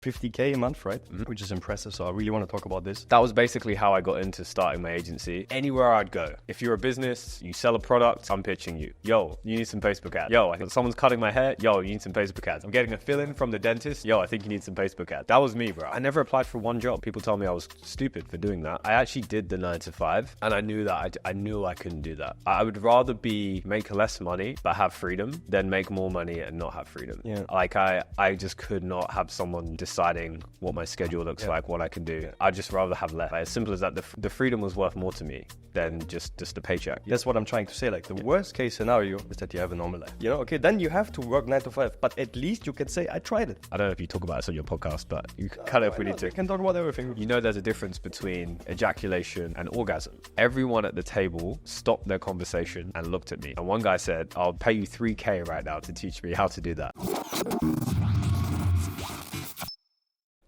50K a month, right? Which is impressive. So I really want to talk about this. That was basically how I got into starting my agency. Anywhere I'd go, if you're a business, you sell a product, I'm pitching you. Yo, you need some Facebook ads. Yo, I think someone's cutting my hair. Yo, you need some Facebook ads. I'm getting a fill-in from the dentist. Yo, I think you need some Facebook ads. That was me, bro. I never applied for one job. People told me I was stupid for doing that. I actually did the 9 to 5, and I knew that I knew I couldn't do that. I would rather make less money but have freedom than make more money and not have freedom. Yeah. Like I just could not have someone deciding what my schedule looks like, what I can do. I'd just rather have less. Like, as simple as that. The freedom was worth more to me than just the paycheck. That's what I'm trying to say. Like the worst case scenario is that you have a normal life. You know, okay, then you have to work 9 to 5, but at least you can say, I tried it. I don't know if you talk about this on your podcast, but you can cut it if we need to. We can talk about everything. You know, there's a difference between ejaculation and orgasm. Everyone at the table stopped their conversation and looked at me. And one guy said, I'll pay you 3K right now to teach me how to do that.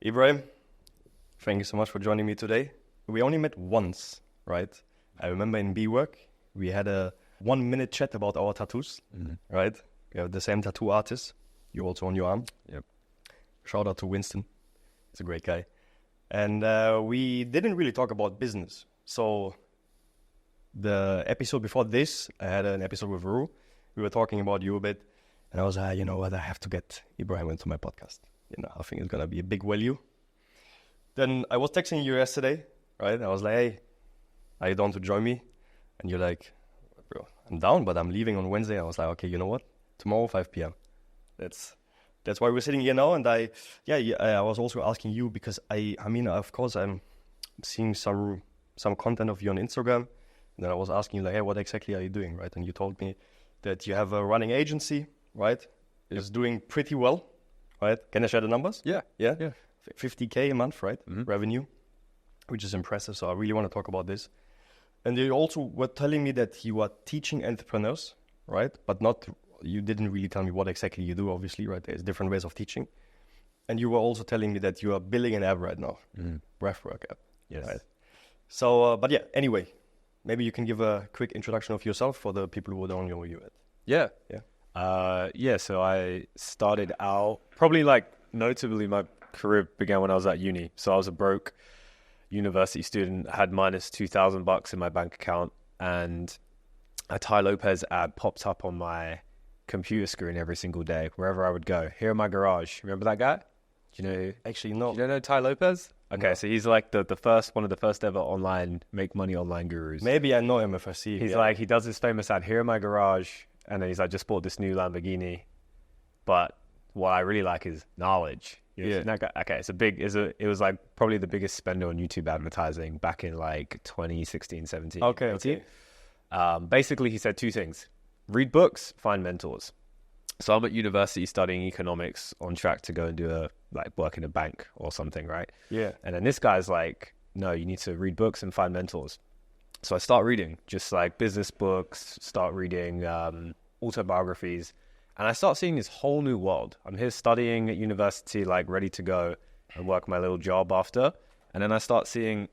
Ebrahim, thank you so much for joining me today. We only met once, right? I remember in Breathwork, we had a 1-minute chat about our tattoos, right? We have the same tattoo artist. You also on your arm. Yep. Shout out to Winston. He's a great guy. And we didn't really talk about business. So the episode before this, I had an episode with Ru. We were talking about you a bit. And I was like, you know what? I have to get Ebrahim into my podcast. You know, I think it's going to be a big value. Then I was texting you yesterday, right? I was like, hey, are you down to join me? And you're like, bro, I'm down, but I'm leaving on Wednesday. I was like, okay, you know what? Tomorrow, 5 p.m. That's why we're sitting here now. And I was also asking you because I mean, of course, I'm seeing some content of you on Instagram. And then I was asking you like, hey, what exactly are you doing, right? And you told me that you have a running agency, right? It's doing pretty well, right? Can I share the numbers? Yeah. 50K a month, right? Revenue, which is impressive. So I really want to talk about this. And you also were telling me that you are teaching entrepreneurs, right? But you didn't really tell me what exactly you do, obviously, right? There's different ways of teaching. And you were also telling me that you are building an app right now, Breathwork app. Yes. Right? So, but yeah, anyway, maybe you can give a quick introduction of yourself for the people who don't know where you're at. Yeah. So I started out, probably like notably my career began when I was at uni. So I was a broke university student, had minus $2,000 in my bank account, and a Ty Lopez ad popped up on my computer screen every single day, wherever I would go. Here in my garage. Remember that guy? Do you know? Actually, no. You don't know Ty Lopez? Okay, No. so he's like one of the first ever make money online gurus. Maybe I know him if I see him. He's like, he does this famous ad, here in my garage, and then he's like, just bought this new Lamborghini. But what I really like is knowledge. Okay, it was like probably the biggest spender on YouTube advertising back in like 2016, 17. Okay. Basically, he said 2 things: read books, find mentors. So I'm at university studying economics, on track to go and do work in a bank or something, right? Yeah. And then this guy's like, no, you need to read books and find mentors. So I start reading just like business books, start reading autobiographies, and I start seeing this whole new world. I'm here studying at university, like ready to go and work my little job after. And then I start seeing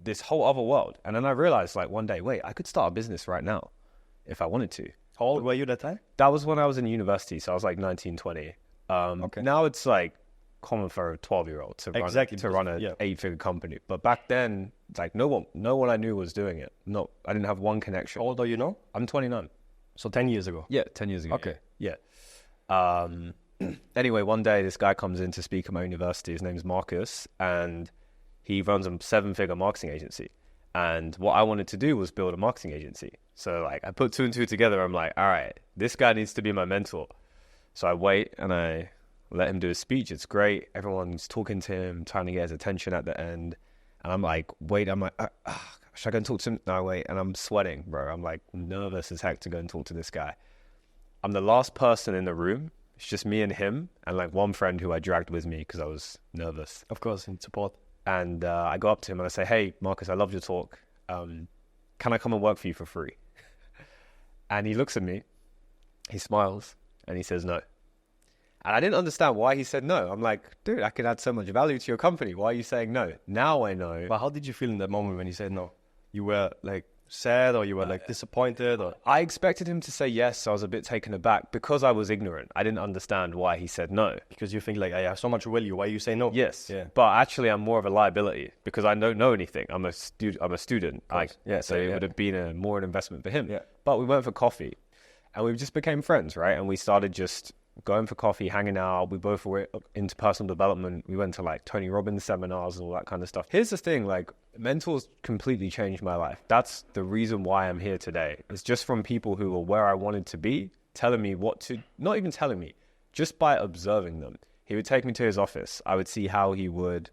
this whole other world. And then I realized like one day, wait, I could start a business right now if I wanted to. How old were you that time? That was when I was in university. So I was like 19, 20. Okay. Now it's like common for a 12-year-old to run an 8-figure company. But back then, like no one I knew was doing it. No, I didn't have one connection. How old are you now? I'm 29. So 10 years ago. Yeah, 10 years ago. Okay. Yeah. Anyway, one day this guy comes in to speak at my university. His name's Marcus, and he runs a 7-figure marketing agency. And what I wanted to do was build a marketing agency. So like I put 2 and 2 together. I'm like, all right, this guy needs to be my mentor. So I wait and I let him do his speech. It's great. Everyone's talking to him, trying to get his attention at the end. And I'm like, wait, should I go and talk to him? No, wait. And I'm sweating, bro. I'm like nervous as heck to go and talk to this guy. I'm the last person in the room. It's just me and him and like one friend who I dragged with me because I was nervous. Of course, in support. And I go up to him and I say, hey, Marcus, I loved your talk. Can I come and work for you for free? And he looks at me, he smiles, and he says no. And I didn't understand why he said no. I'm like, dude, I could add so much value to your company. Why are you saying no? Now I know. But how did you feel in that moment when he said no? You were like sad or you were like disappointed? Or I expected him to say yes. So I was a bit taken aback because I was ignorant. I didn't understand why he said no. because you think like, I have so much value, why you say no? Yes. Yeah. But actually, I'm more of a liability because I don't know anything. I'm a student. So it would have been more an investment for him. Yeah. But we went for coffee, and we just became friends, right? And we started just going for coffee, hanging out. We both were into personal development. We went to like Tony Robbins seminars and all that kind of stuff. Here's the thing, like mentors completely changed my life. That's the reason why I'm here today. It's just from people who were where I wanted to be, telling me what to, not even telling me, just by observing them. He would take me to his office. I would see how he would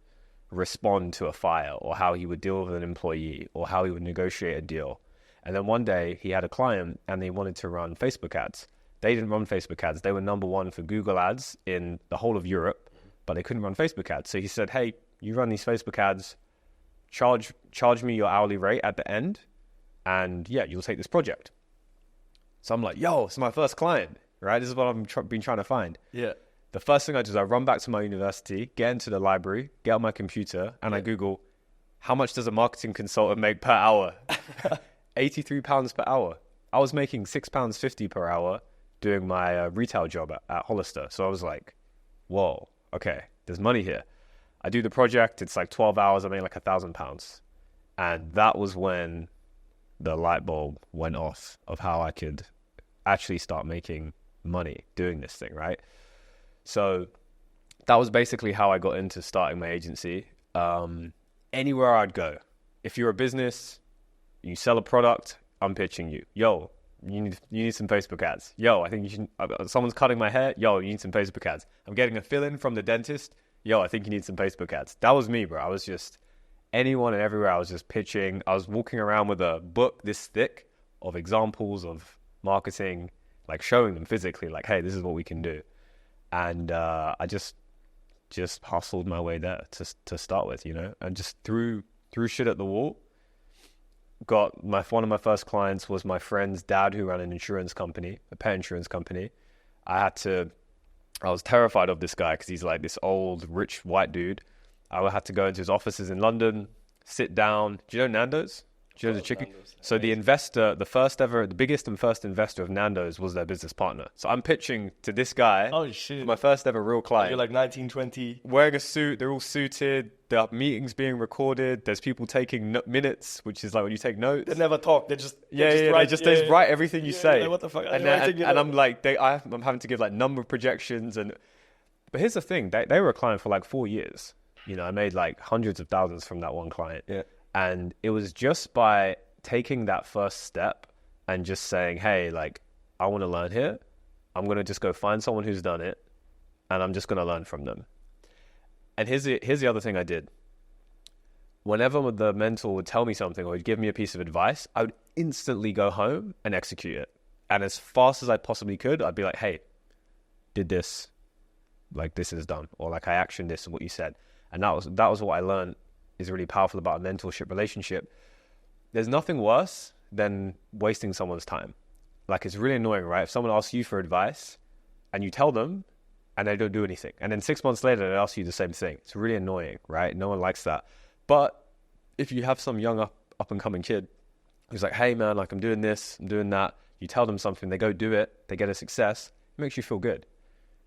respond to a fire or how he would deal with an employee or how he would negotiate a deal. And then one day he had a client and they wanted to run Facebook ads. They didn't run Facebook ads. They were number one for Google ads in the whole of Europe, but they couldn't run Facebook ads. So he said, hey, you run these Facebook ads, charge me your hourly rate at the end, and yeah, you'll take this project. So I'm like, yo, it's my first client, right? This is what I've been trying to find. Yeah. The first thing I do is I run back to my university, get into the library, get on my computer, and I Google, how much does a marketing consultant make per hour? £83 per hour. I was making £6.50 per hour doing my retail job at Hollister. So I was like, whoa, okay, there's money here. I do the project. It's like 12 hours. I made like £1,000. And that was when the light bulb went off of how I could actually start making money doing this thing, right? So that was basically how I got into starting my agency. Anywhere I'd go, if you're a business, you sell a product, I'm pitching you. Yo, you need some Facebook ads. Yo, I think you should, someone's cutting my hair. Yo, you need some Facebook ads. I'm getting a fill-in from the dentist. Yo, I think you need some Facebook ads. That was me, bro. I was just anyone and everywhere. I was just pitching. I was walking around with a book this thick of examples of marketing, like showing them physically, like, hey, this is what we can do. And I just hustled my way there to start with, you know, and just threw shit at the wall. Got one of my first clients was my friend's dad who ran an insurance company, a pet insurance company. I was terrified of this guy because he's like this old, rich white dude. I had to go into his offices in London, sit down. Do you know Nando's? Do you know the chicken? Nando's. So the investor, the biggest and first investor of Nando's was their business partner. So I'm pitching to this guy. Oh shit. My first ever real client. You're like 19, 20. Wearing a suit, they're all suited. There are meetings being recorded. There's people taking minutes, which is like when you take notes. They never talk. They just They write everything you say. Like, what the fuck? And I'm like, I'm having to give like number projections but here's the thing, they were a client for like 4 years. You know, I made like hundreds of thousands from that one client. Yeah. And it was just by taking that first step and just saying, hey, like, I want to learn here. I'm going to just go find someone who's done it, and I'm just going to learn from them. And here's the other thing I did. Whenever the mentor would tell me something or he'd give me a piece of advice, I would instantly go home and execute it. And as fast as I possibly could, I'd be like, hey, did this, like this is done. Or like I actioned this and what you said. And that was what I learned is really powerful about a mentorship relationship. There's nothing worse than wasting someone's time. Like it's really annoying, right? If someone asks you for advice and you tell them and they don't do anything. And then 6 months later, they ask you the same thing. It's really annoying, right? No one likes that. But if you have some young up and coming kid who's like, hey man, like I'm doing this, I'm doing that. You tell them something, they go do it, they get a success. It makes you feel good,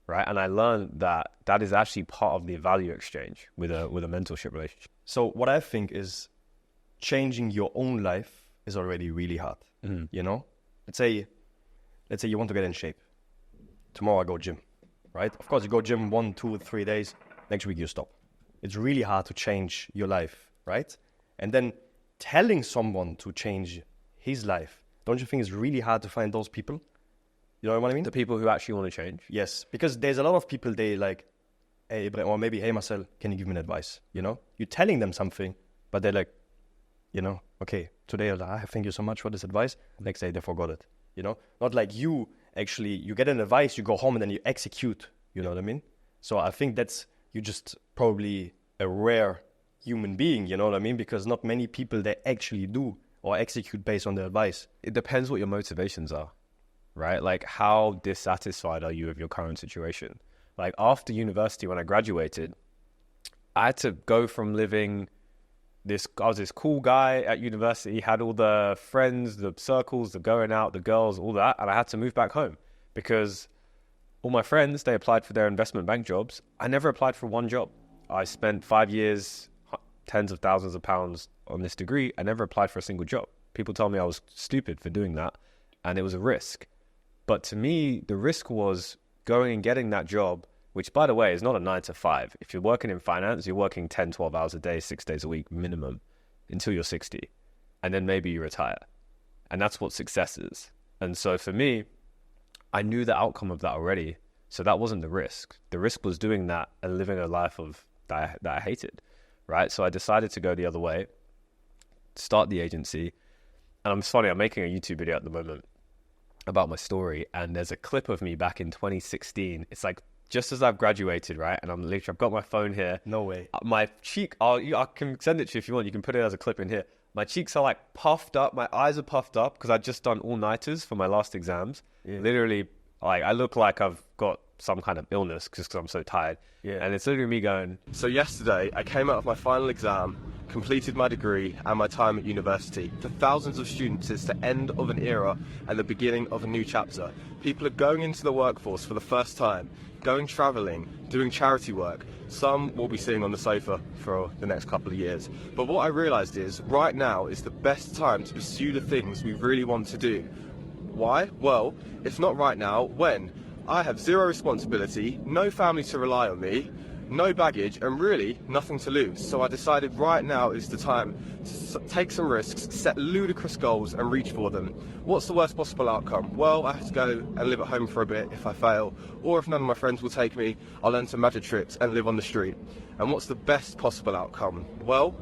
right? And I learned that is actually part of the value exchange with a mentorship relationship. So what I think is changing your own life is already really hard. Mm-hmm. You know, let's say you want to get in shape. Tomorrow I go gym, right? Of course you go gym 1, 2, 3 days. Next week you stop. It's really hard to change your life, right? And then telling someone to change his life, don't you think it's really hard to find those people? You know what I mean? The people who actually want to change. Yes, because there's a lot of people, they like, hey, Ebrahim, or maybe, hey, Marcel, can you give me an advice? You know, you're telling them something, but they're like, you know, okay, today, thank you so much for this advice. Next day, they forgot it. You know, not like you actually, you get an advice, you go home and then you execute. You know what I mean? So I think you're just probably a rare human being. You know what I mean? Because not many people, they actually do or execute based on the advice. It depends what your motivations are, right? Like how dissatisfied are you with your current situation? Like after university, when I graduated, I had to go from living I was this cool guy at university, had all the friends, the circles, the going out, the girls, all that. And I had to move back home because all my friends, they applied for their investment bank jobs. I never applied for one job. I spent 5 years, tens of thousands of pounds on this degree. I never applied for a single job. People told me I was stupid for doing that, and it was a risk. But to me, the risk was going and getting that job, which, by the way, is not a 9 to 5. If you're working in finance, you're working 10, 12 hours a day, 6 days a week minimum until you're 60. And then maybe you retire. And that's what success is. And so for me, I knew the outcome of that already. So that wasn't the risk. The risk was doing that and living a life of that I hated, right? So I decided to go the other way, start the agency. And it's funny, I'm making a YouTube video at the moment about my story. And there's a clip of me back in 2016. It's like, just as I've graduated, right? And I've got my phone here. No way. My cheek, I can send it to you if you want. You can put it as a clip in here. My cheeks are like puffed up. My eyes are puffed up because I'd just done all-nighters for my last exams. Yeah. Literally, like I look like I've got some kind of illness just because I'm so tired. Yeah. And it's literally me going. So yesterday, I came out of my final exam, completed my degree and my time at university. For thousands of students, it's the end of an era and the beginning of a new chapter. People are going into the workforce for the first time, going travelling, doing charity work. Some will be sitting on the sofa for the next couple of years. But what I realised is, right now is the best time to pursue the things we really want to do. Why? Well, if not right now, when? I have zero responsibility, no family to rely on me, no baggage, and really nothing to lose. So I decided right now is the time to take some risks, set ludicrous goals and reach for them. What's the worst possible outcome? Well, I have to go and live at home for a bit if I fail, or if none of my friends will take me, I'll learn some magic tricks and live on the street. And what's the best possible outcome? Well,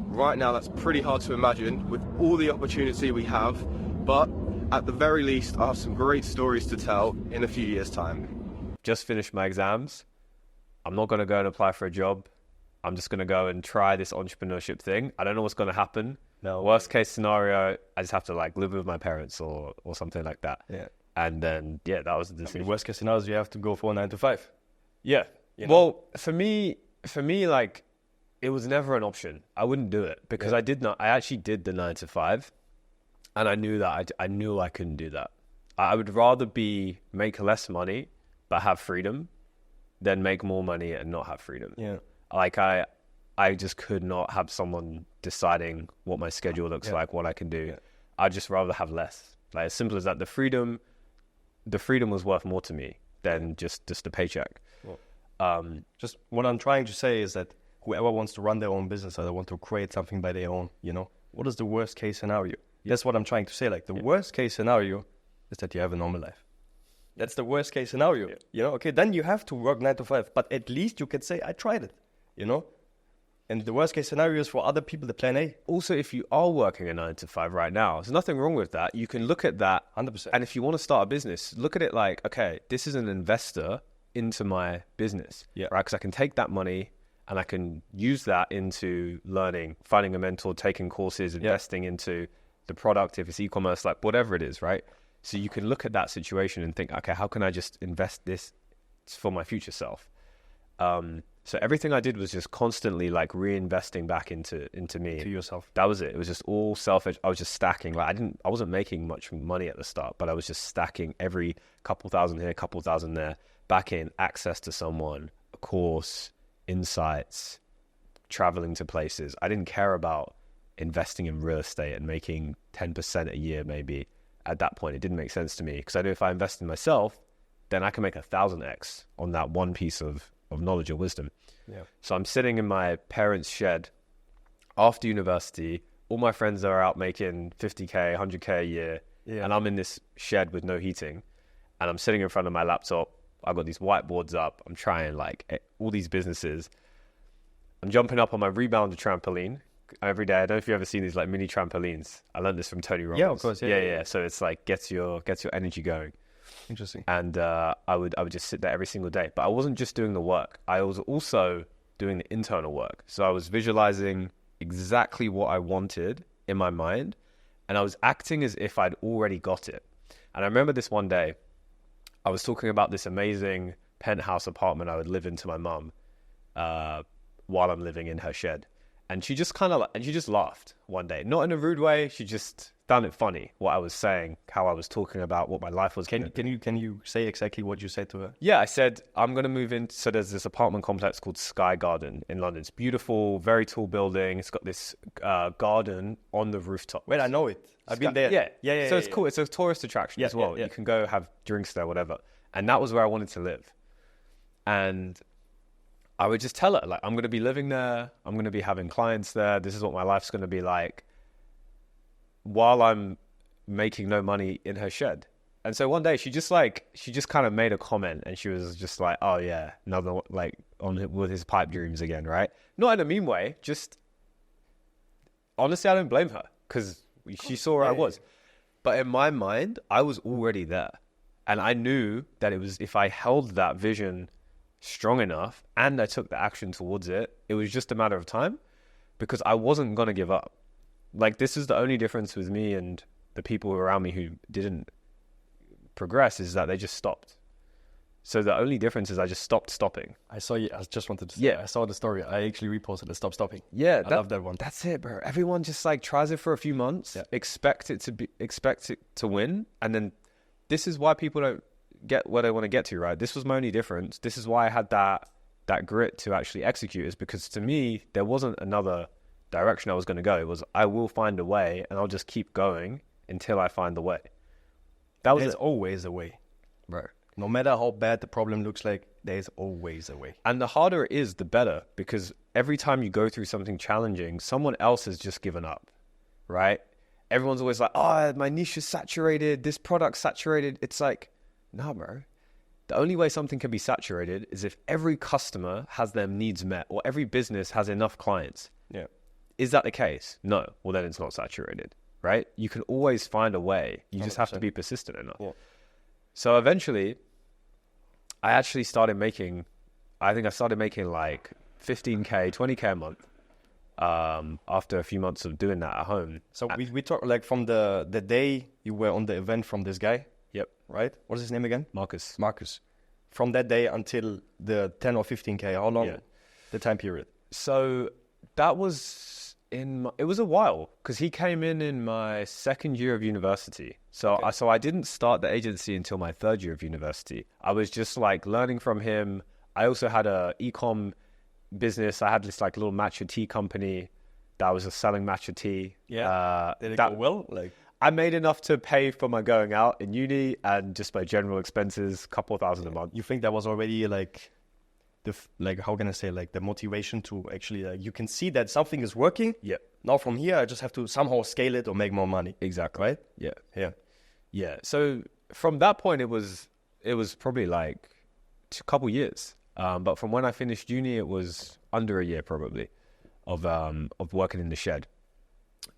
right now that's pretty hard to imagine with all the opportunity we have, but at the very least, I have some great stories to tell in a few years' time. Just finished my exams. I'm not going to go and apply for a job. I'm just going to go and try this entrepreneurship thing. I don't know what's going to happen. No. Worst case scenario, I just have to like live with my parents or something like that. Yeah. And then, that was the decision. Worst case scenario is you have to go for a 9 to 5. Yeah. You know? Well, for me, like, it was never an option. I wouldn't do it because I actually did the 9 to 5. And I knew that I knew I couldn't do that. I would rather make less money, but have freedom than make more money and not have freedom. Yeah. Like I just could not have someone deciding what my schedule looks like, what I can do. Yeah. I'd just rather have less. Like as simple as that. The freedom was worth more to me than just the paycheck. Well, just what I'm trying to say is that whoever wants to run their own business or they want to create something by their own, what is the worst case scenario? That's what I'm trying to say. Like the worst case scenario is that you have a normal life. That's the worst case scenario. Yeah. Okay, then you have to work 9 to 5, but at least you can say, I tried it, And the worst case scenario is for other people, the plan A. Also, if you are working a 9 to 5 right now, there's nothing wrong with that. You can look at that 100%. And if you want to start a business, look at it like, okay, this is an investor into my business, right? Because I can take that money and I can use that into learning, finding a mentor, taking courses, investing into the product, if it's e-commerce, like whatever it is, right? So you can look at that situation and think, okay, how can I just invest this for my future self? So everything I did was just constantly like reinvesting back into me. To yourself. That was it. It was just all selfish. I was just stacking. Like I wasn't making much money at the start, but I was just stacking every couple thousand here, couple thousand there, back in access to someone, a course, insights, traveling to places. I didn't care about investing in real estate and making 10% a year maybe. At that point, it didn't make sense to me because I knew if I invest in myself, then I can make 1,000x on that one piece of knowledge or wisdom. Yeah. So I'm sitting in my parents' shed after university. All my friends are out making 50K, 100K a year. Yeah. And I'm in this shed with no heating. And I'm sitting in front of my laptop. I've got these whiteboards up. I'm trying like all these businesses. I'm jumping up on my rebounder trampoline every day. I don't know if you've ever seen these like mini trampolines. I learned this from Tony Robbins. Yeah, of course. Yeah. So it's like gets your energy going. Interesting. And I would just sit there every single day. But I wasn't just doing the work. I was also doing the internal work. So I was visualizing exactly what I wanted in my mind, and I was acting as if I'd already got it. And I remember this one day, I was talking about this amazing penthouse apartment I would live in to my mum while I'm living in her shed. And she just laughed one day, not in a rude way. She just found it funny what I was saying, how I was talking about what my life was. Can you say exactly what you said to her? Yeah, I said, I'm going to move in. So there's this apartment complex called Sky Garden in London. It's beautiful, very tall building. It's got this garden on the rooftop. Wait, I know it. I've been there. Yeah. So it's cool. It's a tourist attraction as well. You can go have drinks there, whatever. And that was where I wanted to live. And I would just tell her, like, I'm going to be living there. I'm going to be having clients there. This is what my life's going to be like while I'm making no money in her shed. And so one day she just kind of made a comment, and she was just like, oh yeah, another, like, with his pipe dreams again, right? Not in a mean way. Just honestly, I don't blame her, because she saw where I was. But in my mind, I was already there. And I knew that it was, if I held that vision strong enough and I took the action towards it, it was just a matter of time, because I wasn't going to give up. Like, this is the only difference with me and the people around me who didn't progress, is that they just stopped. So the only difference is I just stopped stopping. I saw you. I just wanted to say, I saw the story. I actually reposted the stop stopping. Yeah, I love that one. That's it, bro. Everyone just like tries it for a few months, expect it to win, and then this is why people don't get where they want to get to, right? This was my only difference. This is why I had that grit to actually execute, is because to me, there wasn't another direction I was going to go. It was, I will find a way, and I'll just keep going until I find the way. There's always a way. Bro. No matter how bad the problem looks like, there's always a way. And the harder it is, the better, because every time you go through something challenging, someone else has just given up, right? Everyone's always like, oh, my niche is saturated, this product's saturated. It's like, nah, bro. The only way something can be saturated is if every customer has their needs met, or every business has enough clients. Yeah. Is that the case? No. Well, then it's not saturated, right? You can always find a way. You just have to be persistent enough. Yeah. So eventually, I actually started making, like 15K, 20K a month after a few months of doing that at home. So we talk like from the day you were on the event from this guy. Yep. Right? What is his name again? Marcus. From that day until the 10 or 15K, how long? The time period? So that was it was a while, because he came in my second year of university. So I didn't start the agency until my third year of university. I was just like learning from him. I also had a e-com business. I had this like little matcha tea company that was selling matcha tea. Yeah. Did it go well? Like, I made enough to pay for my going out in uni and just my general expenses, couple thousand a month. You think that was already like how can I say, like the motivation to actually, you can see that something is working. Yeah. Now from here, I just have to somehow scale it or make more money. Exactly. Right? Yeah. So from that point, it was probably like a couple years. But from when I finished uni, it was under a year probably of working in the shed.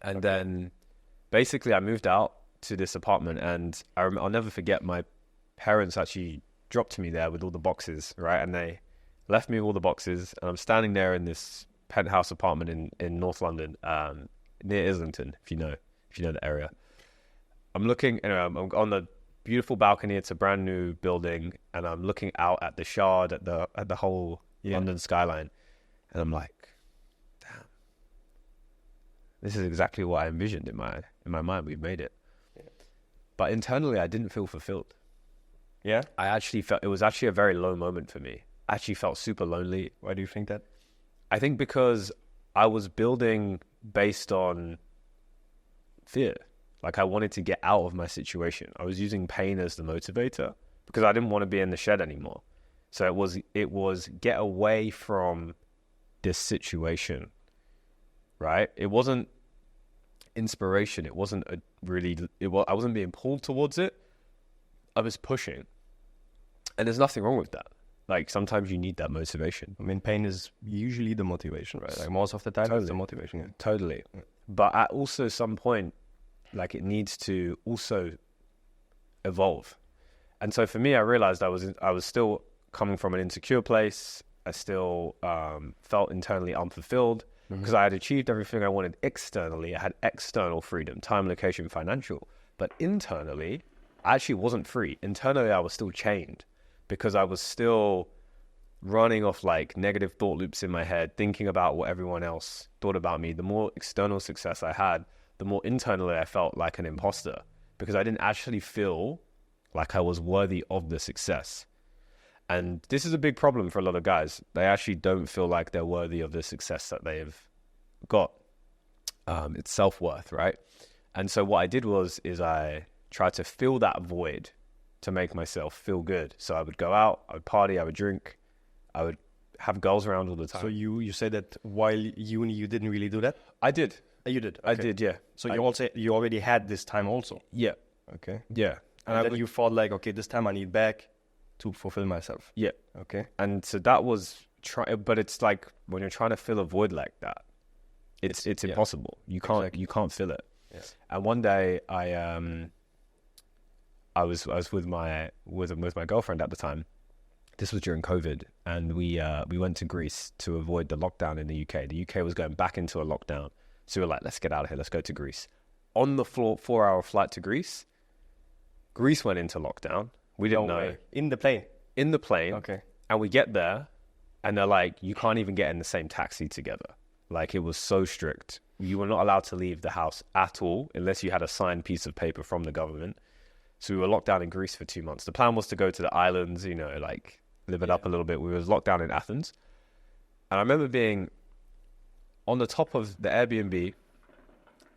And then basically I moved out to this apartment, and I'll never forget, my parents actually dropped me there with all the boxes, right? And they left me with all the boxes, and I'm standing there in this penthouse apartment in North London, near Islington, if you know the area. I'm looking, I'm on the beautiful balcony. It's a brand new building, and I'm looking out at the Shard, at the whole London skyline, and I'm like, damn, this is exactly what I envisioned in my mind. We've made it. Yeah. But internally, I didn't feel fulfilled. Yeah, I actually felt, it was actually a very low moment for me. I actually felt super lonely. Why do you think that? I think because I was building based on fear. Like, I wanted to get out of my situation. I was using pain as the motivator because I didn't want to be in the shed anymore. So it was get away from this situation, right? It wasn't inspiration. It wasn't I wasn't being pulled towards it. I was pushing. And there's nothing wrong with that. Like, sometimes you need that motivation. I mean, pain is usually the motivation, right? Like, most of the time, it's the motivation. Yeah. Totally. But at also some point, like, it needs to also evolve. And so for me, I realized I was still coming from an insecure place. I still felt internally unfulfilled because I had achieved everything I wanted externally. I had external freedom, time, location, financial. But internally, I actually wasn't free. Internally, I was still chained because I was still running off like negative thought loops in my head, thinking about what everyone else thought about me, the more external success I had, the more internally I felt like an imposter, because I didn't actually feel like I was worthy of the success. And this is a big problem for a lot of guys. They actually don't feel like they're worthy of the success that they've got. It's self-worth, right? And so what I did is I tried to fill that void to make myself feel good. So I would go out, I would party, I would drink, I would have girls around all the time. So you said that while uni you didn't really do that? I did. You did? Okay. I did, yeah. So you already had this time also? Yeah. Okay. Yeah. And then you thought like, okay, this time I need back to fulfill myself. Yeah. Okay. And so that was but it's like when you're trying to fill a void like that, it's impossible. You can't fill it. Yeah. And one day I was with my girlfriend at the time. This was during COVID, and we went to Greece to avoid the lockdown in the UK. The UK was going back into a lockdown, so we were like, let's get out of here, let's go to Greece. On the 4-hour flight to Greece went into lockdown. We didn't know. Way. In the plane? In the plane. Okay. And we get there, and they're like, you can't even get in the same taxi together. Like, it was so strict. You were not allowed to leave the house at all unless you had a signed piece of paper from the government. So we were locked down in Greece for 2 months. The plan was to go to the islands, like live it up a little bit. We were locked down in Athens. And I remember being on the top of the Airbnb,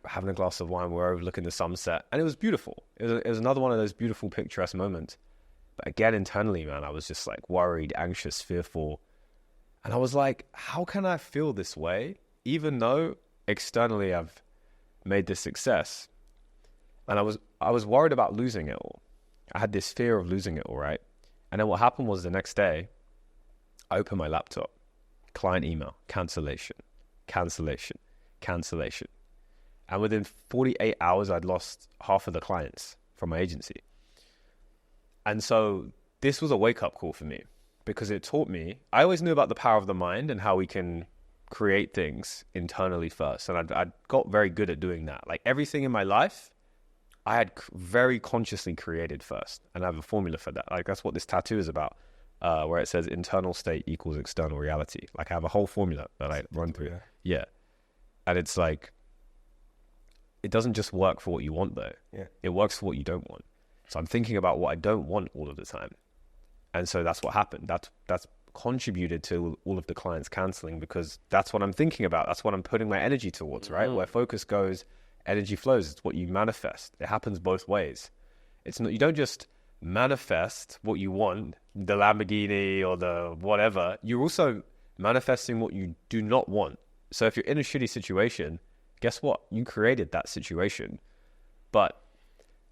having a glass of wine. We're overlooking the sunset. And it was beautiful. It was another one of those beautiful, picturesque moments. But again, internally, man, I was just like worried, anxious, fearful. And I was like, how can I feel this way, even though externally I've made this success? And I was worried about losing it all. I had this fear of losing it all, right? And then what happened was the next day, I opened my laptop, client email, cancellation. And within 48 hours, I'd lost half of the clients from my agency. And so this was a wake-up call for me, because it taught me, I always knew about the power of the mind and how we can create things internally first. And I got very good at doing that. Like everything in my life, I had very consciously created first. And I have a formula for that. Like that's what this tattoo is about, where it says internal state equals external reality. Like I have a whole formula that I run through. Yeah. And it's like, it doesn't just work for what you want though. Yeah. It works for what you don't want. So I'm thinking about what I don't want all of the time. And so that's what happened. That's contributed to all of the clients canceling, because that's what I'm thinking about. That's what I'm putting my energy towards, right? Where focus goes, energy flows. It's what you manifest. It happens both ways. It's not, you don't just manifest what you want, the Lamborghini or the whatever. You're also manifesting what you do not want. So if you're in a shitty situation, guess what? You created that situation. But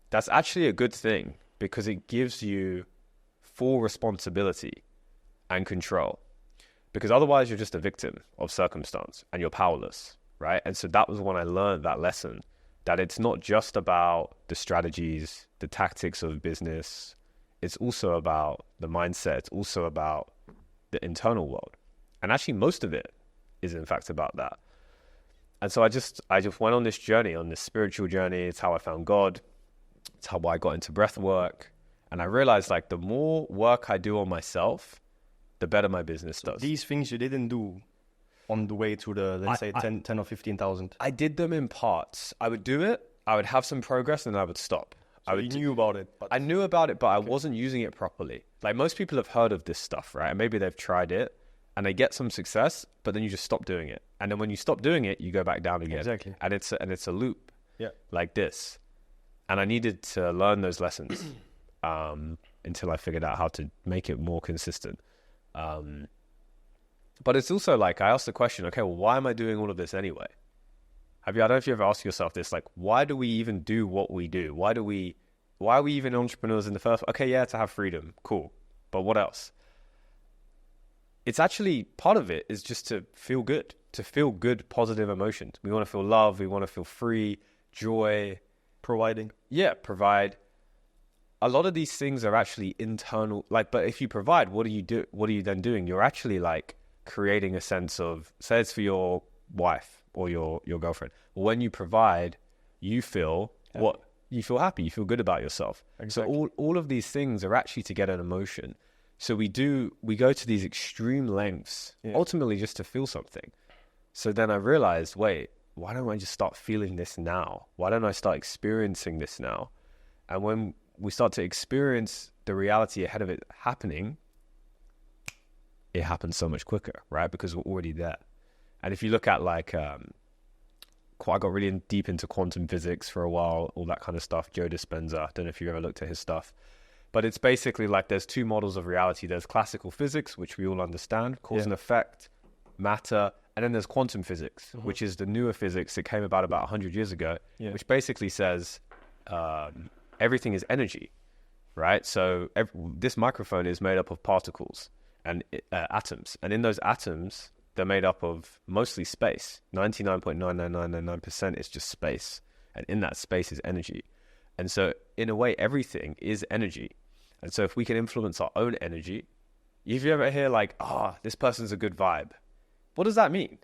that's actually a good thing, because it gives you full responsibility and control, because otherwise you're just a victim of circumstance and you're powerless, right? And so that was when I learned that lesson, that it's not just about the strategies, the tactics of business. It's also about the mindset. It's also about the internal world. And actually most of it is in fact about that. And so I just went on this journey, on this spiritual journey. It's how I found God. It's how I got into breath work. And I realized like the more work I do on myself, the better my business does. These things you didn't do on the way to the, let's say 10 or 15,000. I did them in parts. I would do it. I would have some progress and I would stop. So you knew about it. But... I knew about it, but I wasn't using it properly. Like most people have heard of this stuff, right? And maybe they've tried it and they get some success, but then you just stop doing it. And then when you stop doing it, you go back down again. Exactly. And it's a loop. Yeah. Like this. And I needed to learn those lessons until I figured out how to make it more consistent. But it's also like, I asked the question, okay, well, why am I doing all of this anyway? I don't know if you ever asked yourself this, like, why do we even do what we do? Why are we even entrepreneurs in the first? Okay, yeah, to have freedom. Cool. But what else? It's actually, part of it is just to feel good, positive emotions. We want to feel love. We want to feel free, joy. Providing. Yeah, provide. A lot of these things are actually internal. Like, but if you provide, what do you do? What are you then doing? You're actually like creating a sense of, say it's for your wife or your girlfriend. When you provide, you feel happy. You feel happy. You feel good about yourself. Exactly. So all of these things are actually to get an emotion. So we go to these extreme lengths, ultimately just to feel something. So then I realized, wait, why don't I just start feeling this now? Why don't I start experiencing this now? And when we start to experience the reality ahead of it happening, it happens so much quicker, right? Because we're already there. And if you look at like, I got really deep into quantum physics for a while, all that kind of stuff. Joe Dispenza, I don't know if you've ever looked at his stuff. But it's basically like there's two models of reality. There's classical physics, which we all understand, cause and effect, matter. And then there's quantum physics, which is the newer physics that came about 100 years ago, which basically says everything is energy, right? So this microphone is made up of particles and atoms. And in those atoms, they're made up of mostly space. 99.99999% is just space. And in that space is energy. And so in a way, everything is energy. And so if we can influence our own energy, if you ever hear like, this person's a good vibe, what does that mean?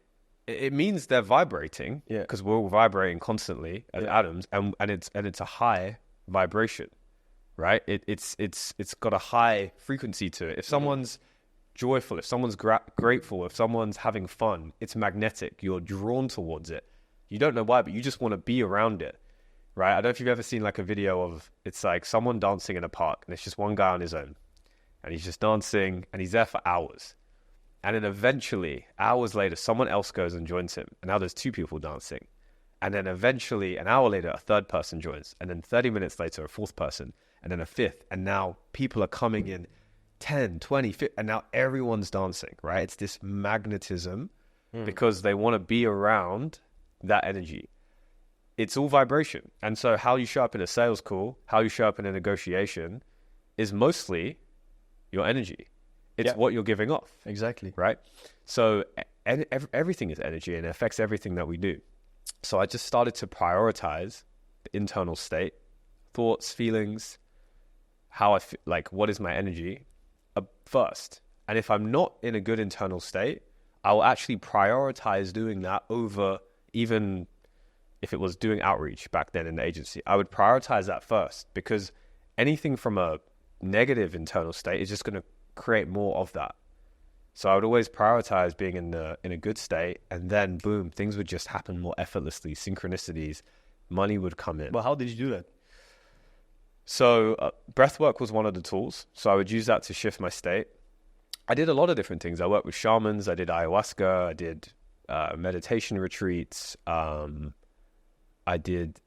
It means they're vibrating, because we're all vibrating constantly as atoms, and it's a high vibration, right? It's got a high frequency to it. If someone's joyful, if someone's grateful, if someone's having fun, it's magnetic. You're drawn towards it. You don't know why, but you just want to be around it, right? I don't know if you've ever seen like a video of, it's like someone dancing in a park, and it's just one guy on his own, and he's just dancing, and he's there for hours. And then eventually, hours later, someone else goes and joins him. And now there's two people dancing. And then eventually, an hour later, a third person joins. And then 30 minutes later, a fourth person. And then a fifth. And now people are coming in 10, 20, 50. And now everyone's dancing, right? It's this magnetism because they want to be around that energy. It's all vibration. And so how you show up in a sales call, how you show up in a negotiation is mostly your energy. It's what you're giving off. Exactly. Right? So everything is energy and it affects everything that we do. So I just started to prioritize the internal state, thoughts, feelings, how I feel, like what is my energy first. And if I'm not in a good internal state, I will actually prioritize doing that over, even if it was doing outreach back then in the agency, I would prioritize that first, because anything from a negative internal state is just going to create more of that. So I would always prioritize being in a good state, and then boom, things would just happen more effortlessly, synchronicities, money would come in. Well, how did you do that? So breathwork was one of the tools. So I would use that to shift my state. I did a lot of different things. I worked with shamans, I did ayahuasca, I did meditation retreats, I did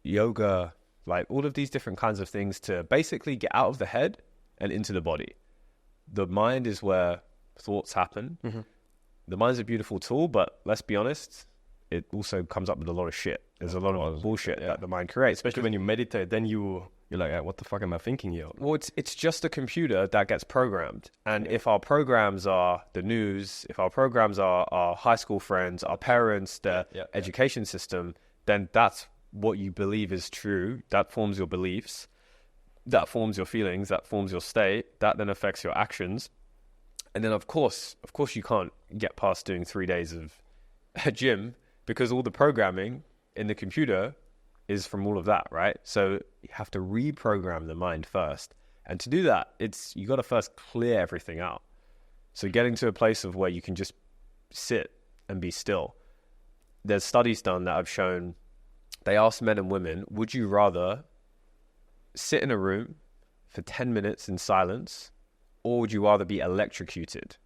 yoga, like all of these different kinds of things to basically get out of the head and into the body. The mind is where thoughts happen. The mind's a beautiful tool, but let's be honest, it also comes up with a lot of shit. There's a lot of bullshit that the mind creates. Especially when you meditate, then you're like, what the fuck am I thinking here? Well, it's just a computer that gets programmed. And if our programs are the news, if our programs are our high school friends, our parents, the education system, then that's what you believe is true. That forms your beliefs. That forms your feelings, that forms your state, that then affects your actions. And then of course you can't get past doing 3 days of a gym, because all the programming in the computer is from all of that, right? So you have to reprogram the mind first. And to do that, you got to first clear everything out. So getting to a place of where you can just sit and be still. There's studies done that have shown, they asked men and women, would you rather sit in a room for 10 minutes in silence, or would you rather be electrocuted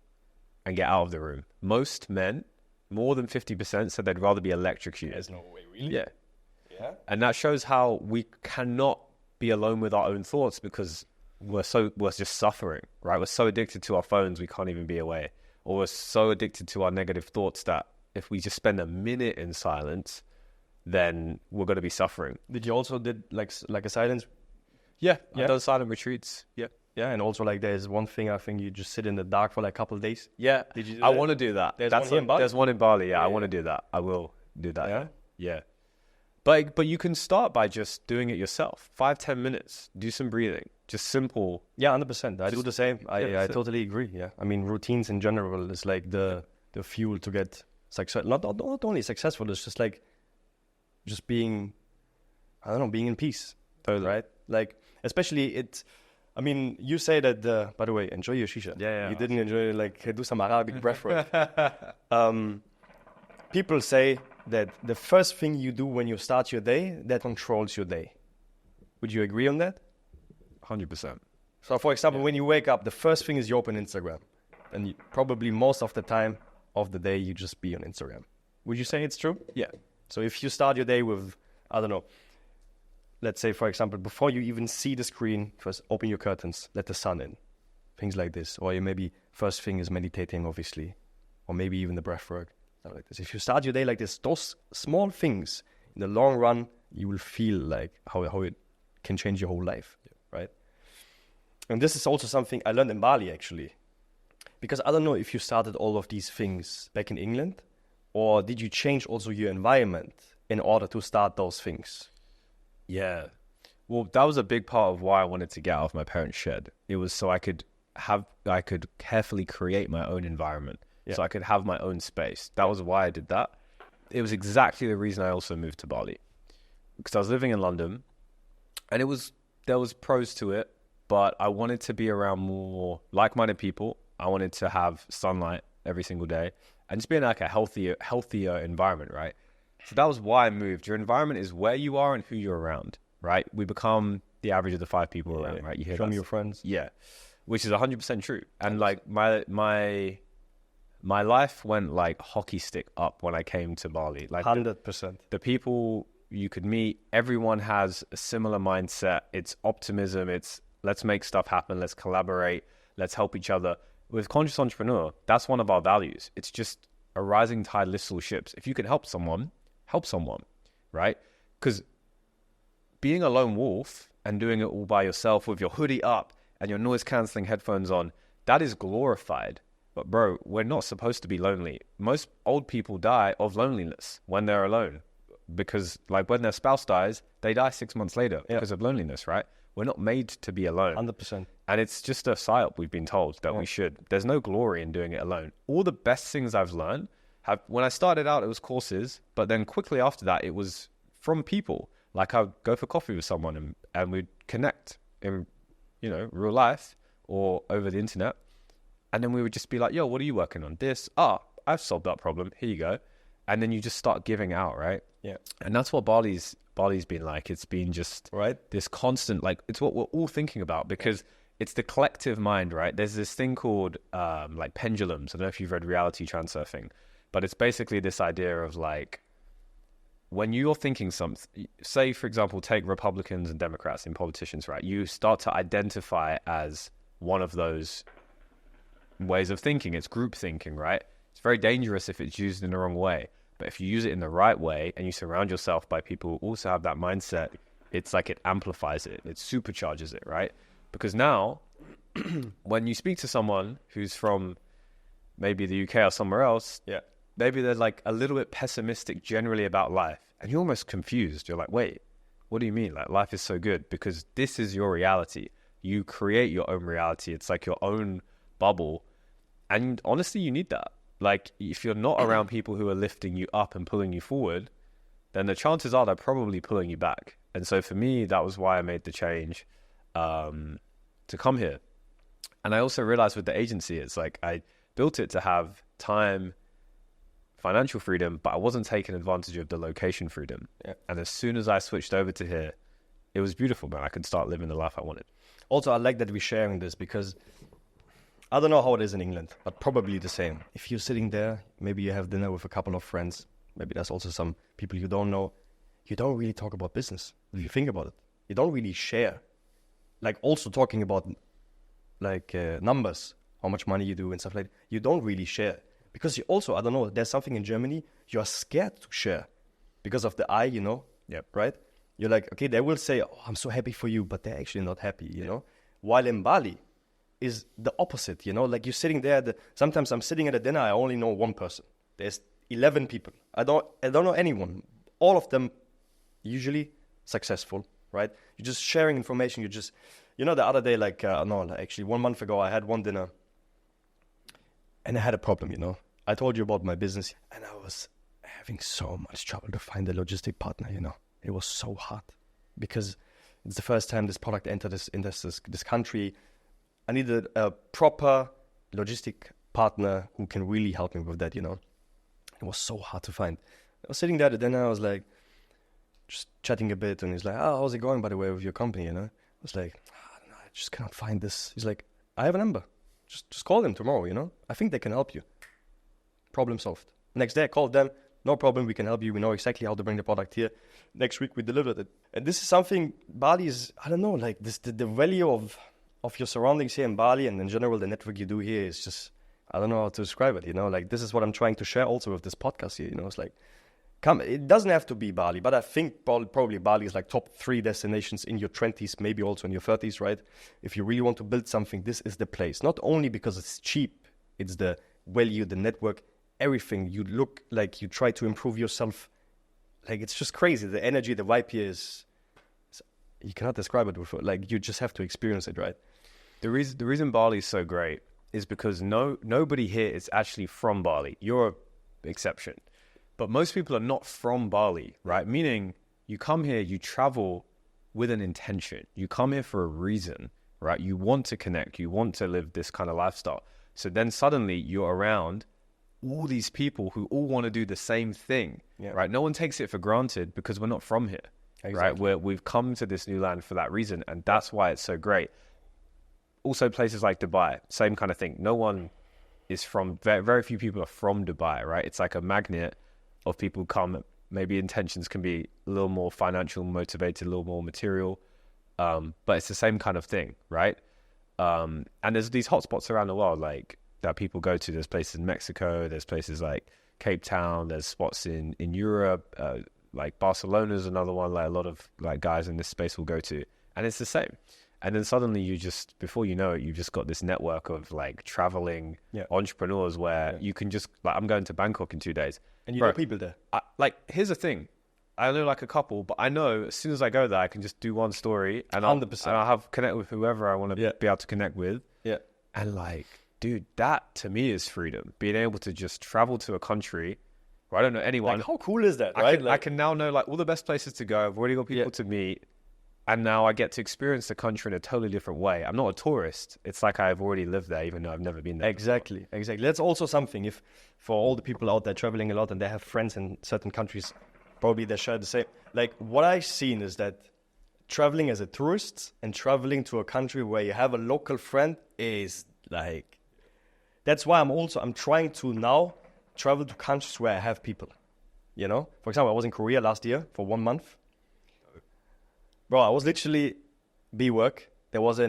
and get out of the room? Most men, more than 50%, said they'd rather be electrocuted. There's no way, really? Yeah. And that shows how we cannot be alone with our own thoughts, because we're just suffering, right? We're so addicted to our phones, we can't even be away. Or we're so addicted to our negative thoughts that if we just spend a minute in silence, then we're going to be suffering. Did you also did like a silence? Yeah. I've done silent retreats. Yeah. Yeah, and also like there's one thing, I think you just sit in the dark for like a couple of days. Yeah. Did you do I that? want to do that. There's one here in Bali? There's one in Bali, yeah. I want to do that. I will do that. Yeah? Yeah. But you can start by just doing it yourself. 5-10 minutes. Do some breathing. Just simple. Yeah, 100%. I do the same. I so- totally agree. Yeah. I mean, routines in general is like the fuel to get success. Not only successful, it's just like being, I don't know, being in peace. Totally. Right? Like, especially I mean, you say that, by the way, enjoy your shisha. Yeah. You didn't enjoy, like, do some Arabic breathwork. People say that the first thing you do when you start your day, that controls your day. Would you agree on that? 100%. So, for example, when you wake up, the first thing is you open Instagram. And probably most of the time of the day, you just be on Instagram. Would you say it's true? Yeah. So if you start your day with, I don't know, let's say, for example, before you even see the screen, first open your curtains, let the sun in, things like this. Or you maybe first thing is meditating, obviously, or maybe even the breath work, stuff like this. If you start your day like this, those small things, in the long run, you will feel like how it can change your whole life, right? And this is also something I learned in Bali, actually. Because I don't know if you started all of these things back in England, or did you change also your environment in order to start those things? Yeah. Well, that was a big part of why I wanted to get out of my parents' shed. It was so I could carefully create my own environment. Yeah. So I could have my own space. That was why I did that. It was exactly the reason I also moved to Bali. Because I was living in London, and there was pros to it, but I wanted to be around more like-minded people. I wanted to have sunlight every single day and just be in like a healthier environment, right? So that was why I moved. Your environment is where you are and who you're around, right? We become the average of the 5 people around, right? You hear Show me your friends. Yeah, which is 100% true. And like my life went like hockey stick up when I came to Bali. Like 100%. The people you could meet, everyone has a similar mindset. It's optimism. It's let's make stuff happen. Let's collaborate. Let's help each other. With Conscious Entrepreneur, that's one of our values. It's just a rising tide lifts all ships. If you can help someone, right? Because being a lone wolf and doing it all by yourself with your hoodie up and your noise-canceling headphones on, that is glorified. But bro, we're not supposed to be lonely. Most old people die of loneliness when they're alone. Because like when their spouse dies, they die 6 months later because of loneliness, right? We're not made to be alone. 100%. And it's just a psyop we've been told that we should. There's no glory in doing it alone. All the best things I've learned, when I started out, it was courses. But then quickly after that, it was from people. Like I'd go for coffee with someone and we'd connect in, real life or over the internet. And then we would just be like, yo, what are you working on? This, I've solved that problem. Here you go. And then you just start giving out, right? Yeah. And that's what Bali's been like. It's been just this constant, like, it's what we're all thinking about because it's the collective mind, right? There's this thing called like pendulums. I don't know if you've read Reality Transurfing, but it's basically this idea of like, when you're thinking something, say, for example, take Republicans and Democrats and politicians, right? You start to identify as one of those ways of thinking. It's group thinking, right? It's very dangerous if it's used in the wrong way. But if you use it in the right way and you surround yourself by people who also have that mindset, it's like it amplifies it. It supercharges it, right? Because now, when you speak to someone who's from maybe the UK or somewhere else, maybe they're like a little bit pessimistic generally about life. And you're almost confused. You're like, wait, what do you mean? Like, life is so good because this is your reality. You create your own reality. It's like your own bubble. And honestly, you need that. Like, if you're not around people who are lifting you up and pulling you forward, then the chances are they're probably pulling you back. And so for me, that was why I made the change to come here. And I also realized with the agency, it's like I built it to have time, financial freedom, but I wasn't taking advantage of the location freedom. Yeah. And as soon as I switched over to here, it was beautiful, man. I could start living the life I wanted. Also, I like that we're sharing this because I don't know how it is in England, but probably the same. If you're sitting there, maybe you have dinner with a couple of friends, maybe there's also some people you don't know, you don't really talk about business. If you think about it, you don't really share. Like also talking about like numbers, how much money you do and stuff like that. You don't really share. Because you also, I don't know, there's something in Germany, you're scared to share because of the eye, right? You're like, okay, they will say, oh, I'm so happy for you, but they're actually not happy, you know? While in Bali is the opposite, like you're sitting there, sometimes I'm sitting at a dinner, I only know one person. There's 11 people. I don't know anyone. All of them usually successful, right? You're just sharing information. You just, the other day, actually 1 month ago, I had one dinner and I had a problem, I told you about my business and I was having so much trouble to find a logistic partner, It was so hard because It's the first time this product entered this country. I needed a proper logistic partner who can really help me with that, you know. It was so hard to find. I was sitting there, then I was like, just chatting a bit, and he's like, oh, how's it going, by the way, with your company, you know? I was like, I don't know, I just cannot find this. He's like, I have a number. Just call them tomorrow, you know? I think they can help you. Problem solved. Next day I called them. No problem, we can help you. We know exactly how to bring the product here. Next week we delivered it. And this is something, Bali is, I don't know, like this, the value of your surroundings here in Bali and in general the network you do here is just, I don't know how to describe it, you know? Like this is what I'm trying to share also with this podcast here, you know? It's like, come, it doesn't have to be Bali, but I think probably Bali is like top 3 destinations in your 20s, maybe also in your 30s, right? If you really want to build something, this is the place. Not only because it's cheap, it's the value, the network, everything. You look like you try to improve yourself. Like it's just crazy. The energy, the vibe here is you cannot describe it before. Like you just have to experience it, right? The reason Bali is so great is because nobody here is actually from Bali. You're an exception. But most people are not from Bali, right? Meaning you come here, you travel with an intention. You come here for a reason, right? You want to connect. You want to live this kind of lifestyle. So then suddenly you're around all these people who all want to do the same thing, right? No one takes it for granted because we're not from here, right? We've come to this new land for that reason, and that's why it's so great. Also, places like Dubai, same kind of thing. No one is from, very few people are from Dubai, right? It's like a magnet of people come. Maybe intentions can be a little more financial motivated, a little more material, but it's the same kind of thing, right? And there's these hotspots around the world, like that people go to. There's places in Mexico, there's places like Cape Town, there's spots in Europe, like Barcelona's another one, like a lot of like guys in this space will go to, and it's the same. And then suddenly you just, before you know it, you've just got this network of like traveling entrepreneurs where you can just, like, I'm going to Bangkok in 2 days. And you know people there. Like, here's the thing. I know like a couple, but I know as soon as I go there, I can just do one story and 100%. I'll have connect with whoever I want to be able to connect with. Yeah. And like, dude, that to me is freedom. Being able to just travel to a country where I don't know anyone. Like, how cool is that, right? I can now know like all the best places to go. I've already got people to meet. And now I get to experience the country in a totally different way. I'm not a tourist. It's like I've already lived there, even though I've never been there. Exactly. That's also something. If for all the people out there traveling a lot and they have friends in certain countries, probably they share the same. Like what I've seen is that traveling as a tourist and traveling to a country where you have a local friend is like, that's why I'm trying to now travel to countries where I have people, you know? For example, I was in Korea last year for 1 month. Bro, I was literally B-work. There was I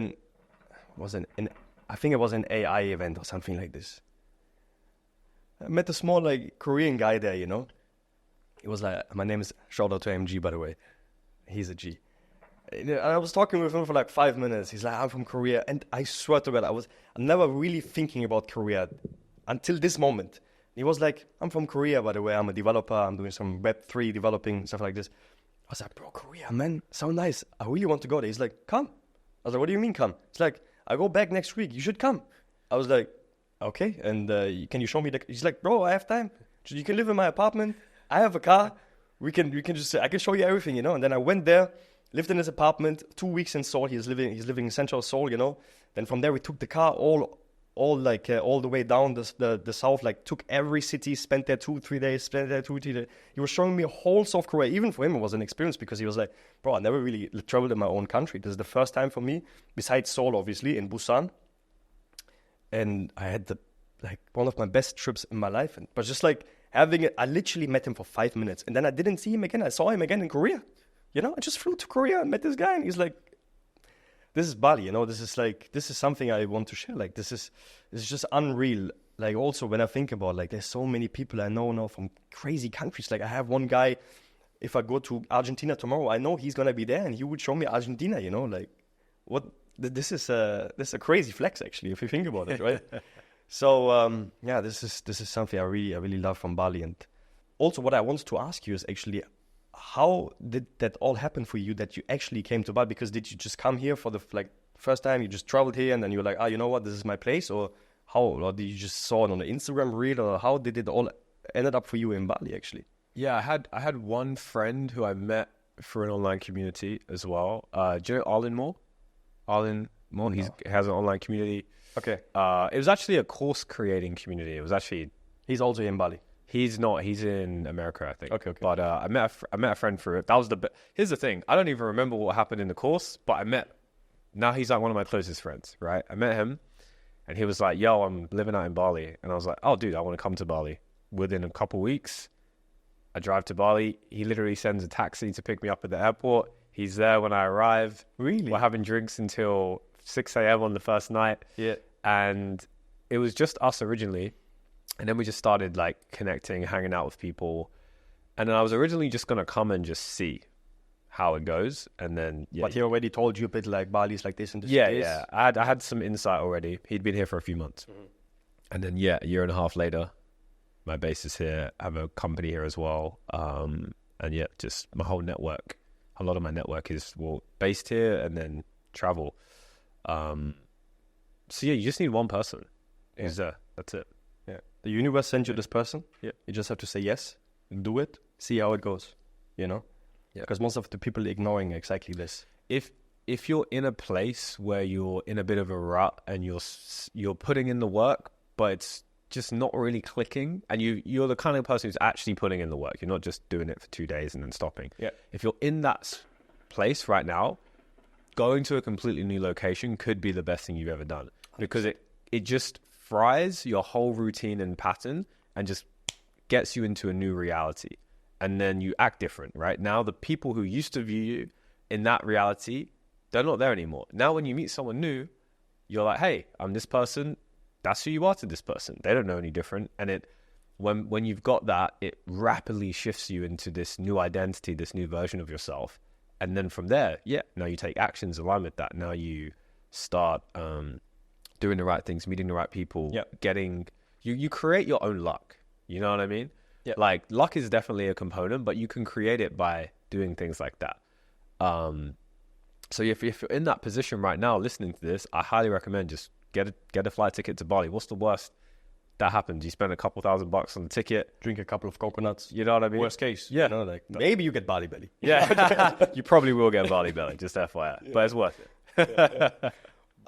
think it was an AI event or something like this. I met a small like Korean guy there, you know. He was like, my name is, shout out to MG, by the way. He's a G. And I was talking with him for like 5 minutes. He's like, I'm from Korea. And I swear to God, I'm never really thinking about Korea until this moment. He was like, I'm from Korea, by the way. I'm a developer. I'm doing some Web3 developing, stuff like this. I was like, bro, Korea, man, so nice. I really want to go there. He's like, come. I was like, what do you mean come? It's like, I go back next week. You should come. I was like, okay. And can you show me He's like, bro, I have time. You can live in my apartment. I have a car. We can just. I can show you everything, you know. And then I went there, lived in his apartment. 2 weeks in Seoul. He's living in central Seoul, you know. Then from there we took the car all the way down the south, like took every city, spent there 2-3 days, spent there 2-3 days. He was showing me whole South Korea. Even for him, it was an experience because he was like, bro, I never really traveled in my own country. This is the first time for me, besides Seoul, obviously, in Busan. And I had one of my best trips in my life. But just like having it, I literally met him for 5 minutes. And then I didn't see him again. I saw him again in Korea. You know, I just flew to Korea and met this guy. And he's like, this is Bali, you know, this is something I want to share. Like, this is just unreal. Like, also when I think about, like, there's so many people I know now from crazy countries. Like, I have one guy, if I go to Argentina tomorrow, I know he's going to be there and he would show me Argentina, you know, like, what, this is a crazy flex, actually, if you think about it, right? So, this is something I really love from Bali. And also what I wanted to ask you is actually, how did that all happen for you that you actually came to Bali? Because did you just come here for the first time, you just traveled here and then you were like, you know what, this is my place? Or how? Or did you just saw it on the Instagram reel? Or how did it all ended up for you in Bali actually? Yeah, I had one friend who I met for an online community as well. Do you know Arlen Moore? Arlen Moore, he has an online community. Okay. It was actually a course creating community. It was actually... He's also in Bali. He's not. He's in America, I think. Okay. But I met a friend through it. That was here's the thing. I don't even remember what happened in the course, but now he's like one of my closest friends, right? I met him and he was like, yo, I'm living out in Bali. And I was like, oh, dude, I want to come to Bali. Within a couple weeks, I drive to Bali. He literally sends a taxi to pick me up at the airport. He's there when I arrive. Really? We're having drinks until 6 a.m. on the first night. Yeah. And it was just us originally. And then we just started like connecting, hanging out with people. And then I was originally just going to come and just see how it goes. And then, yeah. But he already told you a bit like Bali's like this and this. Yeah. I had some insight already. He'd been here for a few months. Mm-hmm. And then, a year and a half later, my base is here. I have a company here as well. And just my whole network. A lot of my network is based here and then travel. You just need one person who's there. That's it. Yeah. The universe sends you this person. Yeah. You just have to say yes, do it, see how it goes, Yeah. Because most of the people ignoring exactly this. If you're in a place where you're in a bit of a rut and you're putting in the work, but it's just not really clicking, and you're the kind of person who's actually putting in the work. You're not just doing it for 2 days and then stopping. Yeah. If you're in that place right now, going to a completely new location could be the best thing you've ever done, because it just fries your whole routine and pattern and just gets you into a new reality. And then you act different, right? Now the people who used to view you in that reality, they're not there anymore. Now when you meet someone new, you're like, hey, I'm this person. That's who you are to this person. They don't know any different. And when you've got that, it rapidly shifts you into this new identity, this new version of yourself. And then from there, now you take actions aligned with that. Now you start doing the right things, meeting the right people, you create your own luck. You know what I mean? Yeah. Like luck is definitely a component, but you can create it by doing things like that. So if you're in that position right now, listening to this, I highly recommend just get a flight ticket to Bali. What's the worst that happens? You spend a couple $1,000 on the ticket, drink a couple of coconuts. You know what I mean? Worst case. Yeah. Maybe you get Bali belly. Yeah. You probably will get Bali belly, just FYI. But it's worth it.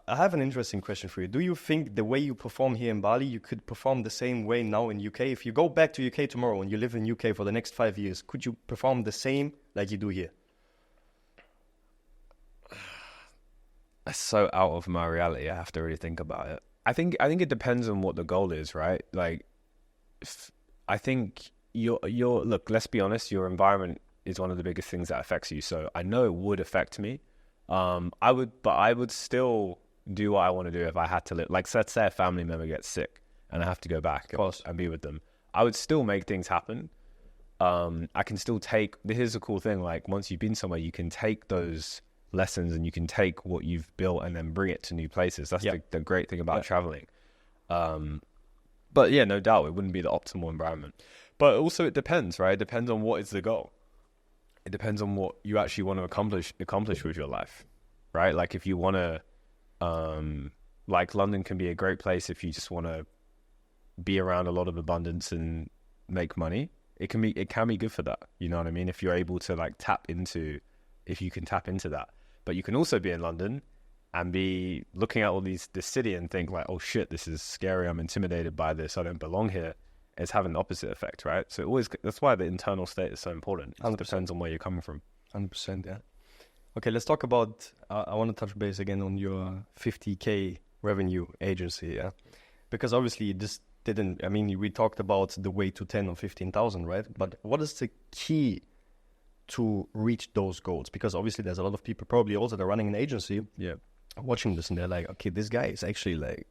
I have an interesting question for you. Do you think the way you perform here in Bali, you could perform the same way now in UK? If you go back to UK tomorrow and you live in UK for the next 5 years, could you perform the same like you do here? That's so out of my reality. I have to really think about it. I think it depends on what the goal is, right? Like, I think look, let's be honest, your environment is one of the biggest things that affects you. So I know it would affect me. I would still do what I want to do if I had to live. Like, let's say a family member gets sick and I have to go back and be with them. I would still make things happen. I can still this is a cool thing. Like, once you've been somewhere, you can take those lessons and you can take what you've built and then bring it to new places. That's the great thing about traveling. But yeah, no doubt it wouldn't be the optimal environment. But also it depends, right? It depends on what is the goal. It depends on what you actually want to accomplish with your life, right? Like if you want to, like London can be a great place if you just want to be around a lot of abundance and make money. It can be good for that. You know what I mean? If you're able to if you can tap into that. But you can also be in London and be looking at this city and think like, oh shit, this is scary. I'm intimidated by this. I don't belong here. It's having the opposite effect, right? So that's why the internal state is so important. It depends on where you're coming from. 100%, yeah. Okay, let's talk about, I want to touch base again on your 50K revenue agency, yeah? Because obviously this we talked about the way to 10 or 15,000, right? But what is the key to reach those goals? Because obviously there's a lot of people probably also that are running an agency watching this and they're like, okay, this guy is actually like,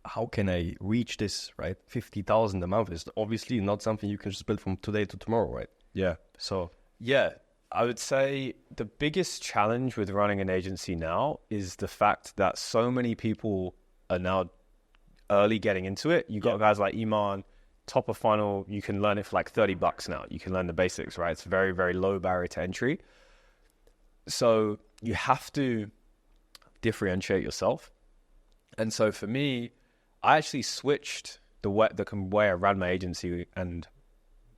how can I reach this, right? 50,000 a month is obviously not something you can just build from today to tomorrow, right? Yeah. So yeah, I would say the biggest challenge with running an agency now is the fact that so many people are now early getting into it. You got guys like Iman, top of funnel, you can learn it for like $30 now. You can learn the basics, right? It's very, very low barrier to entry. So you have to differentiate yourself. And so for me, I actually switched the way I ran my agency and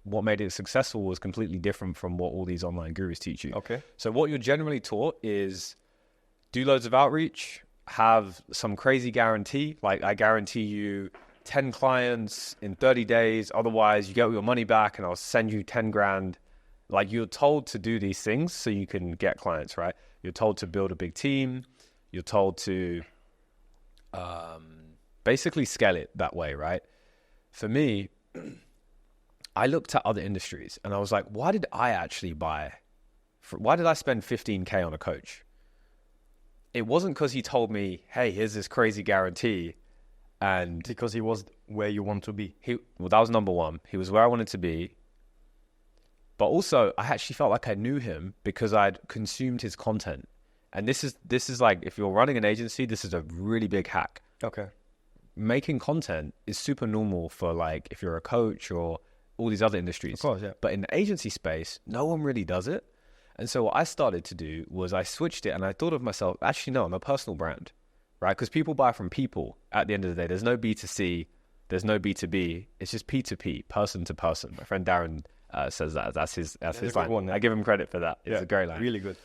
what made it successful was completely different from what all these online gurus teach you. Okay. So what you're generally taught is do loads of outreach, have some crazy guarantee. Like I guarantee you 10 clients in 30 days. Otherwise you get your money back and I'll send you 10 grand. Like you're told to do these things so you can get clients, right? You're told to build a big team. You're told to basically scale it that way, right? For me, I looked at other industries and I was like, why did I actually why did I spend 15K on a coach? It wasn't because he told me, hey, here's this crazy guarantee. And Because he was where you want to be. well, that was number one. He was where I wanted to be. But also, I actually felt like I knew him because I'd consumed his content. And this is like, if you're running an agency, this is a really big hack. Okay. Making content is super normal for like, if you're a coach or all these other industries. Of course, yeah. But in the agency space, no one really does it. And so what I started to do was I switched it and I thought of myself, actually, no, I'm a personal brand, right? Because people buy from people at the end of the day. There's no B2C, there's no B2B. It's just P2P, person to person. My friend Darren says that. That's his line. One, yeah. I give him credit for that. It's a great line. Really good.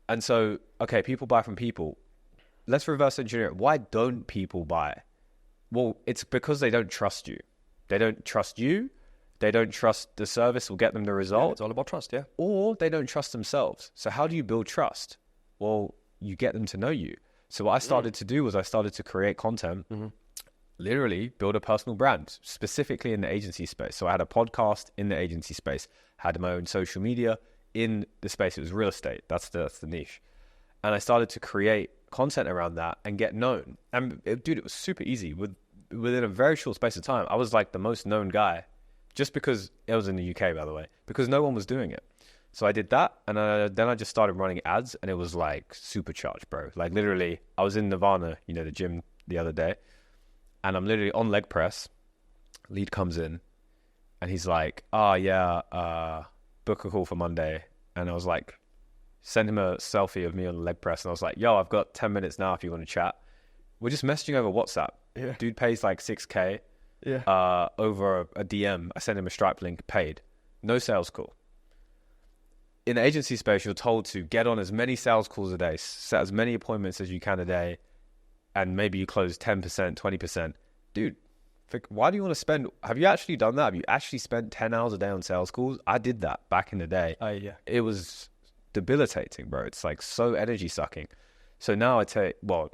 And so, okay, people buy from people. Let's reverse engineer it. Why don't people buy? Well, it's because they don't trust you. They don't trust you. They don't trust the service will get them the result. Yeah, it's all about trust, yeah. Or they don't trust themselves. So how do you build trust? Well, you get them to know you. So what I started to do was I started to create content, literally build a personal brand, specifically in the agency space. So I had a podcast in the agency space, had my own social media in the space. It was real estate. That's the niche. And I started to create content around that and get known. And dude, it was super easy. Within a very short space of time, I was like the most known guy. Just because it was in the UK, by the way, because no one was doing it. So I did that. And then I just started running ads and it was like supercharged, bro. Like literally, I was in Nirvana, the gym the other day, and I'm literally on leg press. Lead comes in and he's like, book a call for Monday. And I was like, send him a selfie of me on the leg press. And I was like, yo, I've got 10 minutes now if you want to chat. We're just messaging over WhatsApp. Yeah. Dude pays like 6K. Yeah. Over a DM. I sent him a Stripe link, paid. No sales call. In the agency space, you're told to get on as many sales calls a day, set as many appointments as you can a day, and maybe you close 10%, 20%. Dude, why do you want to spend... Have you actually done that? Have you actually spent 10 hours a day on sales calls? I did that back in the day. Yeah. It was debilitating, bro. It's like so energy sucking. So now I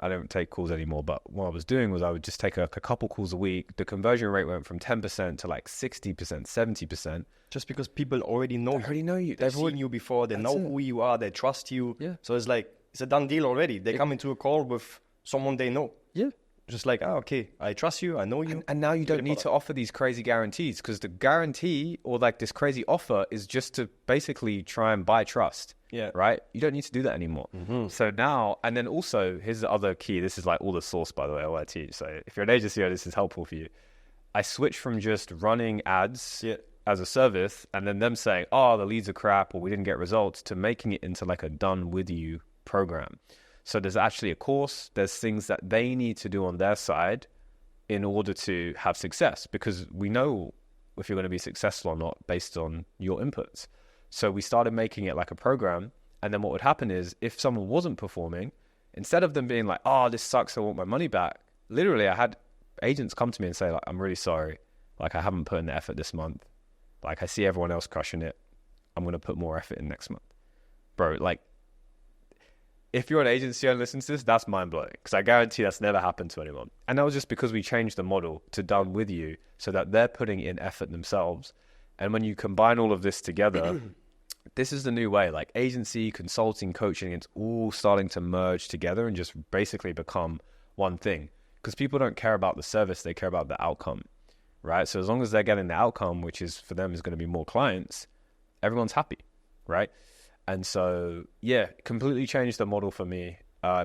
don't take calls anymore, but what I was doing was I would just take a couple calls a week. The conversion rate went from 10% to like 60%, 70%. Just because people already know you. They've seen you before. They know who you are. They trust you. Yeah. So it's like, it's a done deal already. They come into a call with someone they know. Yeah. Just like, okay, I trust you. I know you. And now you don't need to offer these crazy guarantees because the guarantee or like this crazy offer is just to basically try and buy trust. Yeah. Right? You don't need to do that anymore. So now, and then also, here's the other key. This is like all the source, by the way, all I teach. So if you're an agency, this is helpful for you. I switched from just running ads as a service and then them saying, oh, the leads are crap or we didn't get results, to making it into like a done with you program. So there's actually a course. There's things that they need to do on their side in order to have success, because we know if you're going to be successful or not based on your inputs. So we started making it like a program. And then what would happen is if someone wasn't performing, instead of them being like, oh, this sucks, I want my money back. Literally, I had agents come to me and say, like, I'm really sorry. Like, I haven't put in the effort this month. Like, I see everyone else crushing it. I'm going to put more effort in next month. Bro, like, if you're an agency and listen to this, that's mind-blowing, because I guarantee that's never happened to anyone. And that was just because we changed the model to done with you so that they're putting in effort themselves. And when you combine all of this together, this is the new way. Like agency, consulting, coaching, it's all starting to merge together and just basically become one thing. Because people don't care about the service, they care about the outcome, right? So as long as they're getting the outcome, which is for them is going to be more clients, everyone's happy, right? And so, yeah, completely changed the model for me.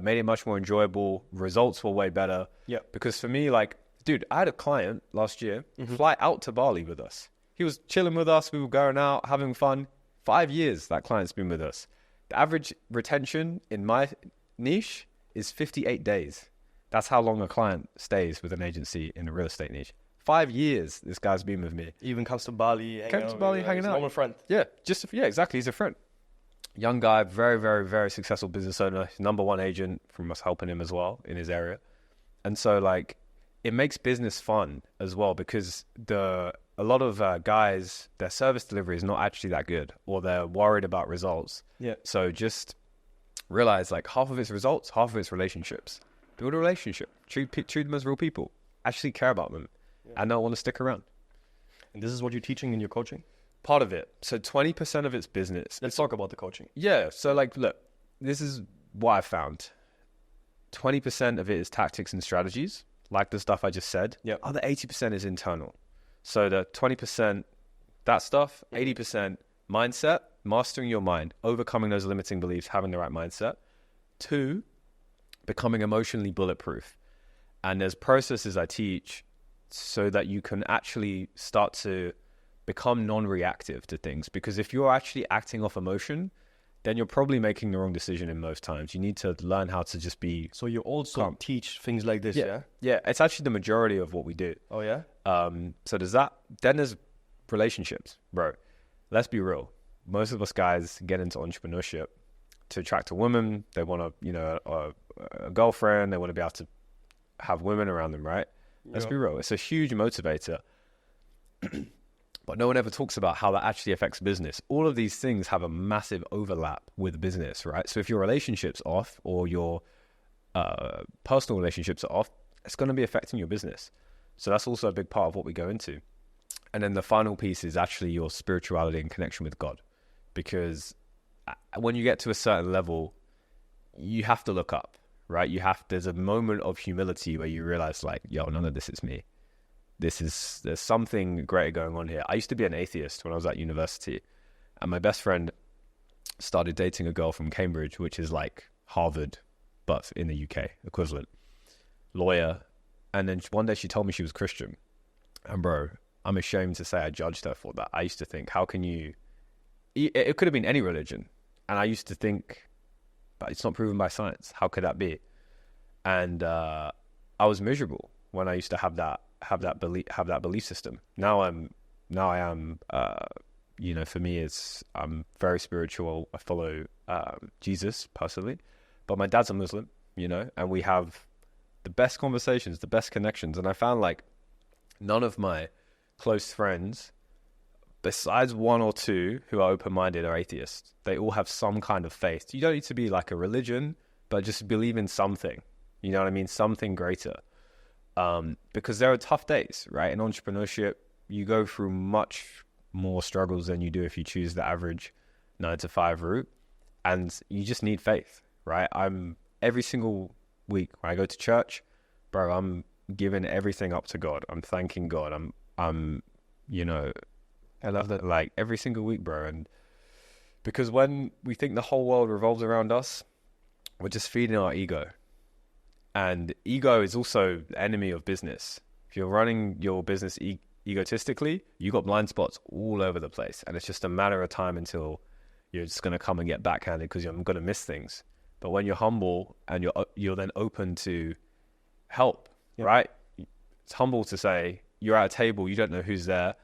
Made it much more enjoyable. Results were way better. Yeah. Because for me, like, dude, I had a client last year fly out to Bali with us. He was chilling with us. We were going out, having fun. 5 years that client's been with us. The average retention in my niche is 58 days. That's how long a client stays with an agency in a real estate niche. 5 years this guy's been with me. Even comes to Bali. Hanging out. Normal friend. Yeah, exactly. He's a friend. Young guy, very, very, very successful business owner. He's number one agent from us helping him as well in his area. And so like, it makes business fun as well because a lot of guys, their service delivery is not actually that good, or they're worried about results. Yeah. So just realize like half of it's results, half of it's relationships. Build a relationship. Treat them as real people. Actually care about them, and they'll want to stick around. And this is what you're teaching in your coaching? Part of it. So 20% of it's business. Let's talk about the coaching. Yeah. So like, look, this is what I found. 20% of it is tactics and strategies, like the stuff I just said. Yeah. Other 80% is internal. So the 20%, that stuff, 80% mindset, mastering your mind, overcoming those limiting beliefs, having the right mindset. 2, becoming emotionally bulletproof. And there's processes I teach so that you can actually start to become non-reactive to things. Because if you're actually acting off emotion, then you're probably making the wrong decision in most times. You need to learn how to just be So you also calm. teach things like this, yeah? Yeah, it's actually the majority of what we do. Oh, yeah? So there's that. Then there's relationships, bro. Let's be real. Most of us guys get into entrepreneurship to attract a woman. They want a girlfriend. They want to be able to have women around them, right? Let's be real. It's a huge motivator. But no one ever talks about how that actually affects business. All of these things have a massive overlap with business, right? So if your relationship's off or your personal relationships are off, it's going to be affecting your business. So that's also a big part of what we go into. And then the final piece is actually your spirituality and connection with God. Because when you get to a certain level, you have to look up, right? There's a moment of humility where you realize like, yo, none of this is me. There's something greater going on here. I used to be an atheist when I was at university, and my best friend started dating a girl from Cambridge, which is like Harvard, but in the UK equivalent, lawyer. And then one day she told me she was Christian. And bro, I'm ashamed to say I judged her for that. I used to think, how can you, it could have been any religion. And I used to think, but it's not proven by science. How could that be? And I was miserable when I used to have that belief system. Now I am, for me, I'm very spiritual. I follow Jesus personally, but my dad's a Muslim, and we have the best conversations, the best connections. And I found like none of my close friends, besides 1 or 2 who are open-minded, are atheists. They all have some kind of faith. You don't need to be like a religion, but just believe in something. You know what I mean? Something greater. Because there are tough days, right? In entrepreneurship, you go through much more struggles than you do if you choose the average 9-to-5 route. And you just need faith, right? Every single week when I go to church, bro, I'm giving everything up to God. I'm thanking God. I love that. Like every single week, bro. And because when we think the whole world revolves around us, we're just feeding our ego. And ego is also the enemy of business. If you're running your business egotistically, you got blind spots all over the place. And it's just a matter of time until you're just going to come and get backhanded because you're going to miss things. But when you're humble and you're then open to help, right? It's humble to say, you're at a table, you don't know who's there.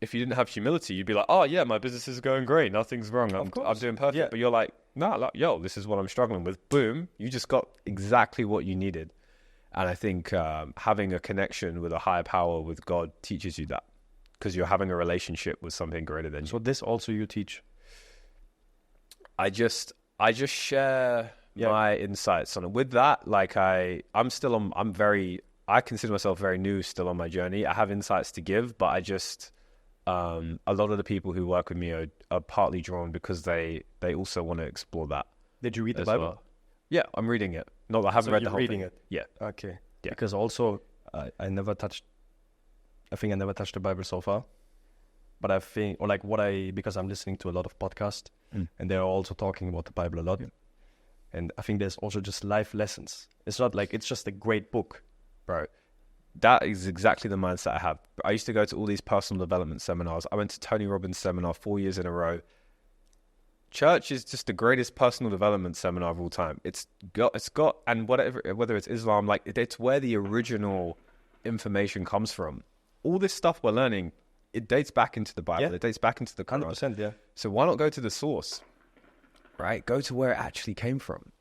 If you didn't have humility, you'd be like, oh yeah, my business is going great. Nothing's wrong. I'm doing perfect. Yeah. But you're like, nah, like, yo, this is what I'm struggling with. Boom. You just got exactly what you needed. And I think having a connection with a higher power, with God, teaches you that because you're having a relationship with something greater than you. So this also you teach? I just share my insights on it. With that, like I consider myself very new still on my journey. I have insights to give, but I just, a lot of the people who work with me are partly drawn because they also want to explore that. Did you read the Bible? Well. Yeah, I'm reading it. No, I haven't read the whole reading thing. it? Yeah. Okay. Yeah. Because also, I think I never touched the Bible so far. But I think, because I'm listening to a lot of podcasts and they're also talking about the Bible a lot. Yeah. And I think there's also just life lessons. It's not like it's just a great book. Bro, that is exactly the mindset I have. I used to go to all these personal development seminars. I went to Tony Robbins' seminar 4 years in a row. Church is just the greatest personal development seminar of all time. It's got, and whether it's Islam, like it's where the original information comes from. All this stuff we're learning, it dates back into the Bible. Yeah. It dates back into the Quran. 100%, yeah. So why not go to the source, right? Go to where it actually came from.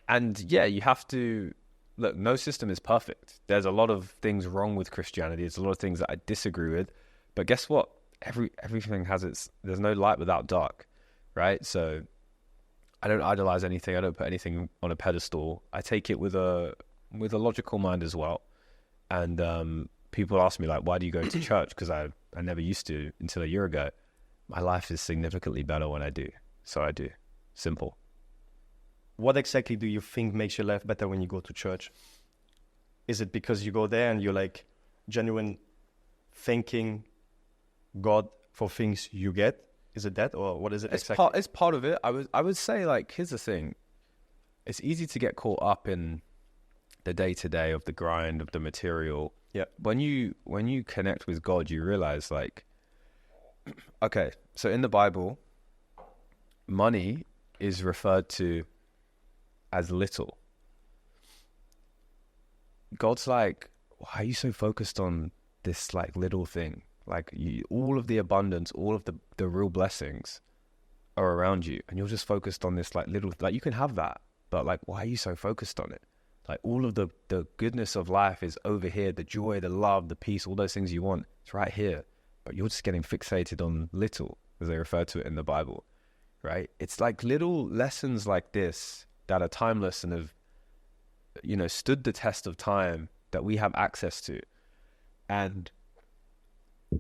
And yeah, you have to look. No system is perfect. There's a lot of things wrong with Christianity. There's a lot of things that I disagree with. But guess what? Everything has its. There's no light without dark, right? So I don't idolize anything. I don't put anything on a pedestal. I take it with a logical mind as well. And people ask me like, why do you go to church? Because I never used to until a year ago. My life is significantly better when I do. So I do. Simple. What exactly do you think makes your life better when you go to church? Is it because you go there and you're like genuine thanking God for things you get? Is it that, or what is it exactly? It's part of it. I would say, like, here's the thing. It's easy to get caught up in the day-to-day of the grind of the material. Yeah. When you connect with God, you realize, like, okay, so in the Bible, money is referred to as little. God's like, why are you so focused on this like little thing? Like all of the abundance, all of the real blessings are around you, and you're just focused on this like little, like you can have that, but like, why are you so focused on it? Like all of the goodness of life is over here, the joy, the love, the peace, all those things you want, it's right here, but you're just getting fixated on little, as they refer to it in the Bible, right? It's like little lessons like this that are timeless and have, stood the test of time that we have access to. And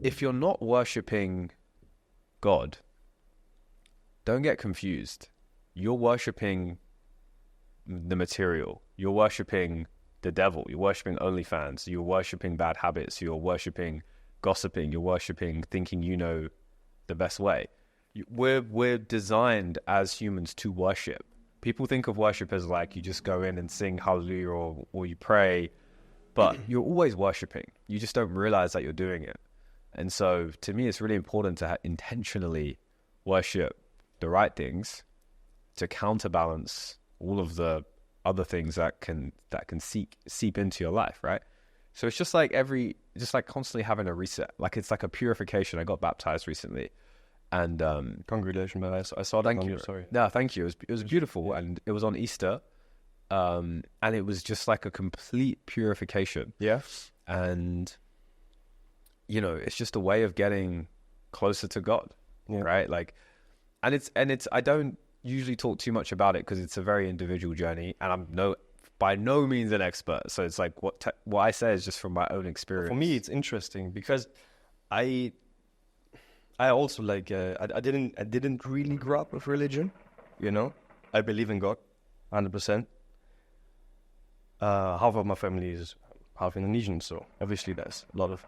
if you're not worshipping God, don't get confused. You're worshipping the material. You're worshipping the devil. You're worshipping OnlyFans. You're worshipping bad habits. You're worshipping gossiping. You're worshipping thinking you know the best way. We're designed as humans to worship. People think of worship as like you just go in and sing hallelujah or you pray, but you're always worshiping. You just don't realize that you're doing it. And so to me, it's really important to intentionally worship the right things to counterbalance all of the other things that can seep into your life, right? So it's just like constantly having a reset. Like it's like a purification. I got baptized recently. And congratulations, man. I saw that. Thank you. Sorry. No, thank you. It was beautiful, and it was on Easter, and it was just like a complete purification. Yeah. And it's just a way of getting closer to God, right? Like, and it's. I don't usually talk too much about it because it's a very individual journey, and I'm by no means an expert. So it's like what I say is just from my own experience. For me, it's interesting because I also like I didn't really grow up with religion, I believe in God, 100%. Half of my family is half Indonesian, so obviously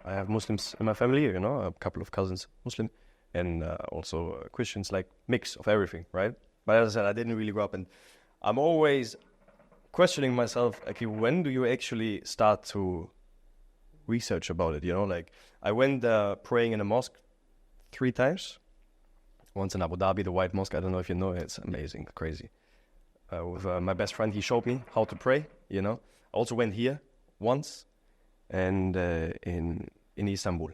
I have Muslims in my family, a couple of cousins Muslim, and also Christians, like mix of everything, right? But as I said, I didn't really grow up, and I'm always questioning myself, okay, when do you actually start to research about it? Like I went praying in a mosque 3 times. Once in Abu Dhabi, the White Mosque. I don't know if you know it. It's amazing, crazy. With my best friend, he showed me how to pray. I also went here once, and in Istanbul,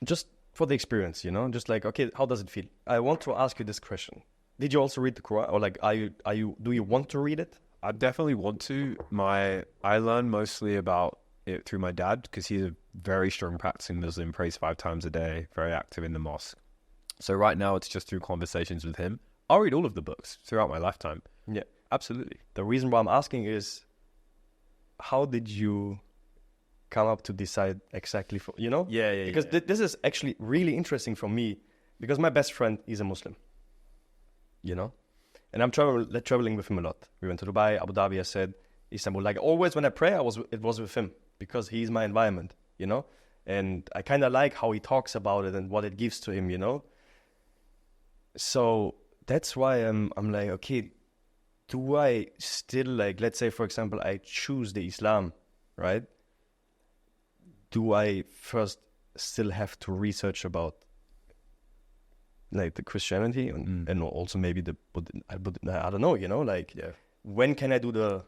just for the experience. Just like, okay, how does it feel? I want to ask you this question: did you also read the Quran, or like, do you want to read it? I definitely want to. I learn mostly about it through my dad because he's a very strong practicing Muslim, prays 5 times a day, very active in the mosque. So right now it's just through conversations with him. I'll read all of the books throughout my lifetime. Yeah, absolutely. The reason why I'm asking is, how did you come up to decide exactly for, Yeah. Because this is actually really interesting for me because my best friend is a Muslim, and I'm traveling with him a lot. We went to Dubai, Abu Dhabi, I said, Istanbul. Like always when I pray, it was with him because he's my environment, and I kind of like how he talks about it and what it gives to him, So that's why I'm like, okay, do I still, like, let's say, for example, I choose the Islam, right? Do I first still have to research about, like, the Christianity and also maybe the Buddha, I don't know, like, when can I do the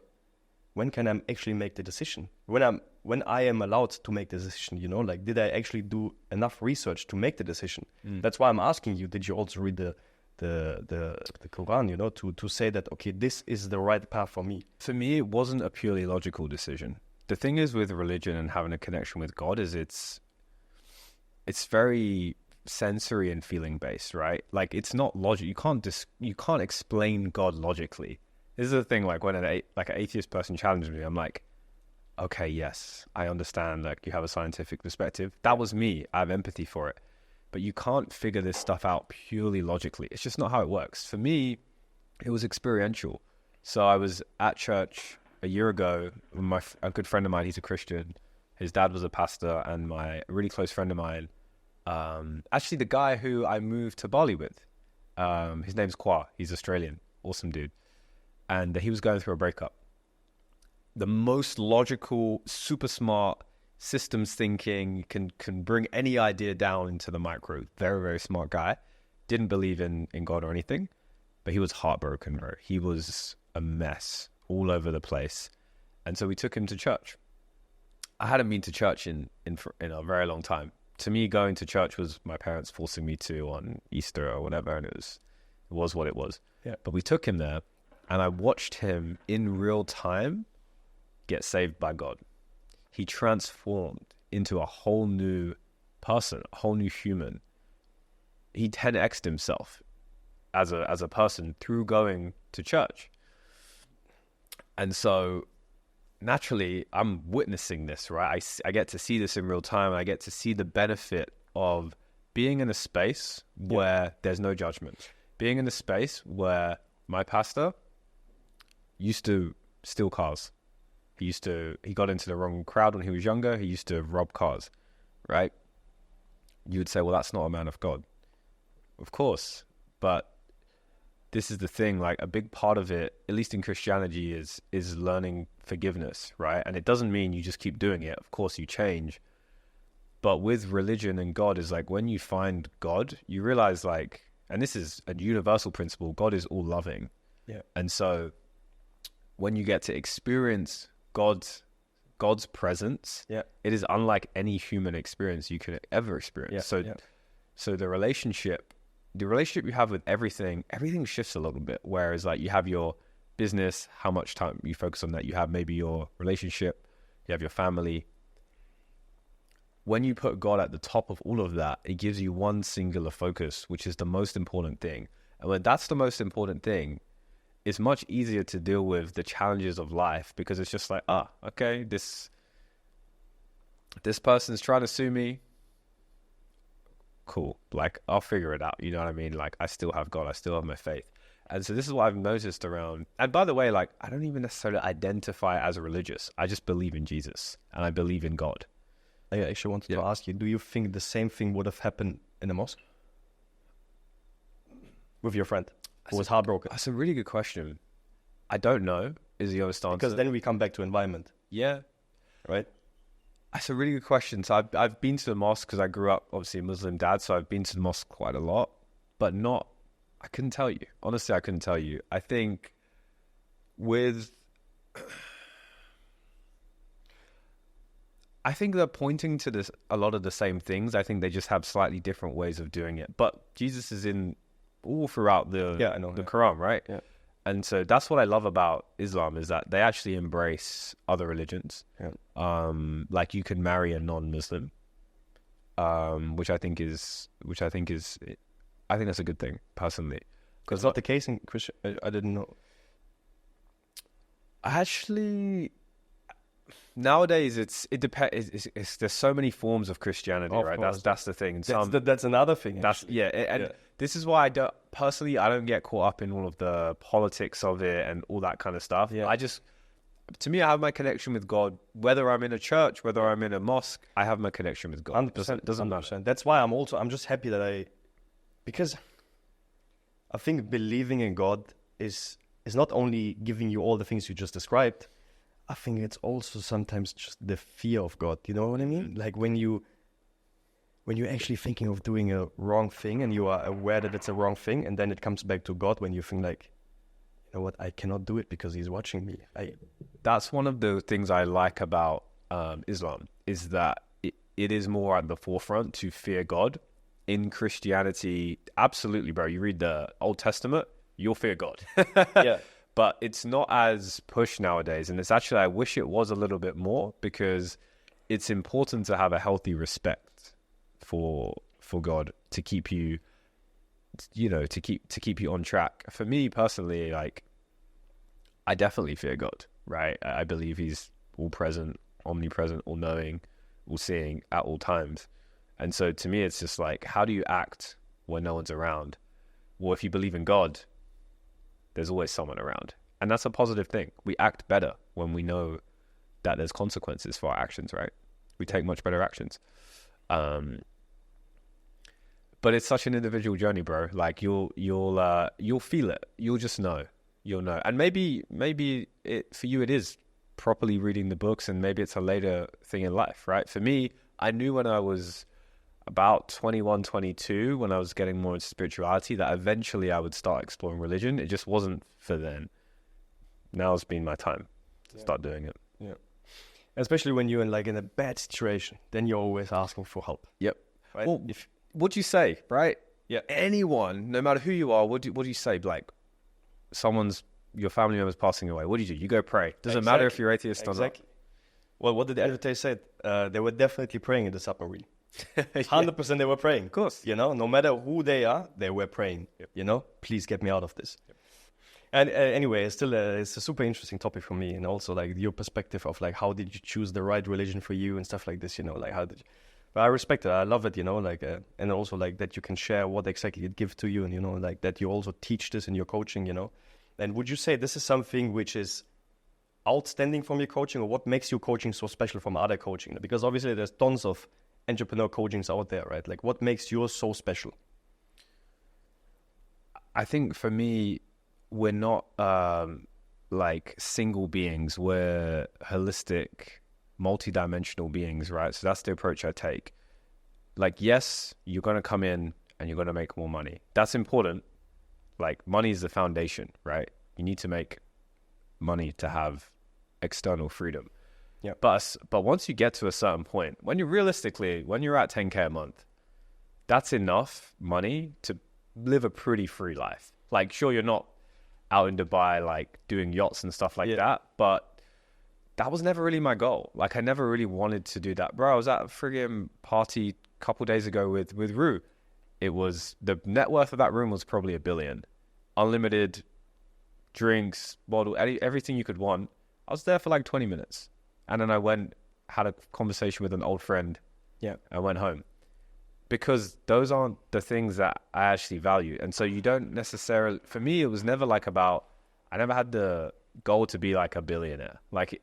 when can I actually make the decision? When I am allowed to make the decision, you know, like, did I actually do enough research to make the decision? That's why I'm asking you, did you also read the Quran, you know, to say that, okay, this is the right path for me? For me, it wasn't a purely logical decision. The thing is with religion and having a connection with God is it's very sensory and feeling based, right? Like, it's not logic. You can't explain God logically. This is the thing, like, when an atheist person challenges me, I'm like, okay, yes, I understand, like, you have a scientific perspective. That was me. I have empathy for it. But you can't figure this stuff out purely logically. It's just not how it works. For me, it was experiential. So I was at church a year ago. A good friend of mine, he's a Christian. His dad was a pastor, and a really close friend of mine, actually the guy who I moved to Bali with, his name's Kwa. He's Australian. Awesome dude. And he was going through a breakup. The most logical, super smart, systems thinking, can bring any idea down into the micro. Very, very smart guy. Didn't believe in God or anything, but he was heartbroken, bro. He was a mess all over the place. And so we took him to church. I hadn't been to church in a very long time. To me, going to church was my parents forcing me to on Easter or whatever, and it was what it was. Yeah. But we took him there, and I watched him in real time get saved by God. He transformed into a whole new person, a whole new human. He 10x'd himself as a person through going to church. And so naturally, I'm witnessing this, right? I get to see this in real time, and I get to see the benefit of being in a space where there's no judgment. Being in a space where my pastor used to steal cars. He got into the wrong crowd when he was younger. He used to rob cars, right? You would say, well, that's not a man of God. Of course. But this is the thing, like, a big part of it, at least in Christianity, is learning forgiveness, right? And it doesn't mean you just keep doing it. Of course, you change. But with religion and God is like, when you find God, you realize, like, and this is a universal principle, God is all loving. Yeah. And so when you get to experience God's presence, it is unlike any human experience you could ever experience. So the relationship you have with everything shifts a little bit. Whereas, like, you have your business, how much time you focus on that. You have maybe your relationship, you have your family. When you put God at the top of all of that, it gives you one singular focus, which is the most important thing. And when that's the most important thing, it's much easier to deal with the challenges of life, because it's just like, okay, this person's trying to sue me. Cool. Like, I'll figure it out. You know what I mean? Like, I still have God. I still have my faith. And so this is what I've noticed around. And by the way, like, I don't even necessarily identify as a religious. I just believe in Jesus and I believe in God. I actually wanted to ask you, do you think the same thing would have happened in a mosque with your friend who was heartbroken? That's a really good question. I don't know, is the honest answer. Because then we come back to environment. Yeah. Right? That's a really good question. So I've been to the mosque because I grew up, obviously, a Muslim dad, so I've been to the mosque quite a lot, but I couldn't tell you. Honestly, I couldn't tell you. I think they're pointing to a lot of the same things. I think they just have slightly different ways of doing it. But Jesus is in all throughout the Quran, right? Yeah. And so that's what I love about Islam, is that they actually embrace other religions. Yeah. Like, you can marry a non-Muslim, which I think is that's a good thing, personally. Because it's not the case in Christian. I didn't know. Actually, nowadays it depends. There's so many forms of Christianity, right? That's the thing. That's another thing. This is why I don't get caught up in all of the politics of it and all that kind of stuff. Yeah. To me, I have my connection with God, whether I'm in a church, whether I'm in a mosque. I have my connection with God. 100%. Doesn't matter. That's why I'm just happy that because I think believing in God is not only giving you all the things you just described. I think it's also sometimes just the fear of God. You know what I mean? Like, when you're actually thinking of doing a wrong thing and you are aware that it's a wrong thing, and then it comes back to God when you think like, you know what, I cannot do it because he's watching me. That's one of the things I like about Islam, is that it is more at the forefront to fear God. In Christianity, absolutely, bro. You read the Old Testament, you'll fear God. Yeah. But it's not as pushed nowadays. And it's actually, I wish it was a little bit more, because it's important to have a healthy respect for God to keep you, you know, to keep you on track. For me personally, like, I definitely fear God, right? I believe he's all present, omnipresent, all knowing, all seeing at all times. And so to me, it's just like, how do you act when no one's around? Well, if you believe in God, there's always someone around. And that's a positive thing. We act better when we know that there's consequences for our actions, right? We take much better actions. But it's such an individual journey, bro. Like you'll feel it. You'll just know. You'll know. And maybe it for you it is properly reading the books, and maybe it's a later thing in life, right? For me, I knew when I was about 21, 22, when I was getting more into spirituality, that eventually I would start exploring religion. It just wasn't for then. Now's been my time to start doing it. Yeah. Especially when you're in a bad situation, then you're always asking for help. Yep. Right? Well, what do you say, right? Yeah. Anyone, no matter who you are, what do you say? Like, your family member's passing away. What do? You go pray. Doesn't matter if you're atheist or not. Well, what did the advertise say? They were definitely praying in the submarine. 100% they were praying. Of course. You know, no matter who they are, they were praying. Yep. You know, please get me out of this. Yep. And anyway, it's a super interesting topic for me, and also like your perspective of like how did you choose the right religion for you and stuff like this. You know, like how did you... But I respect it. I love it. You know, like and also like that you can share what exactly it gives to you, and you know, like that you also teach this in your coaching. You know, and would you say this is something which is outstanding from your coaching, or what makes your coaching so special from other coaching? Because obviously there's tons of entrepreneur coachings out there, right? Like what makes yours so special? I think for me, we're not like single beings. We're holistic, multidimensional beings, right? So that's the approach I take. Like, yes, you're going to come in and you're going to make more money. That's important. Like, money is the foundation, right? You need to make money to have external freedom. Yeah. But once you get to a certain point, when you're at 10K a month, that's enough money to live a pretty free life. Like, sure, you're not out in Dubai, like doing yachts and stuff like that, but that was never really my goal. Like, I never really wanted to do that. Bro, I was at a friggin' party a couple days ago with Rue. It was, the net worth of that room was probably $1 billion. Unlimited drinks, bottle, everything you could want. I was there for like 20 minutes. And then I had a conversation with an old friend. Yeah. I went home. Because those aren't the things that I actually value. And so you don't necessarily, for me, it was never like I never had the goal to be like a billionaire. Like,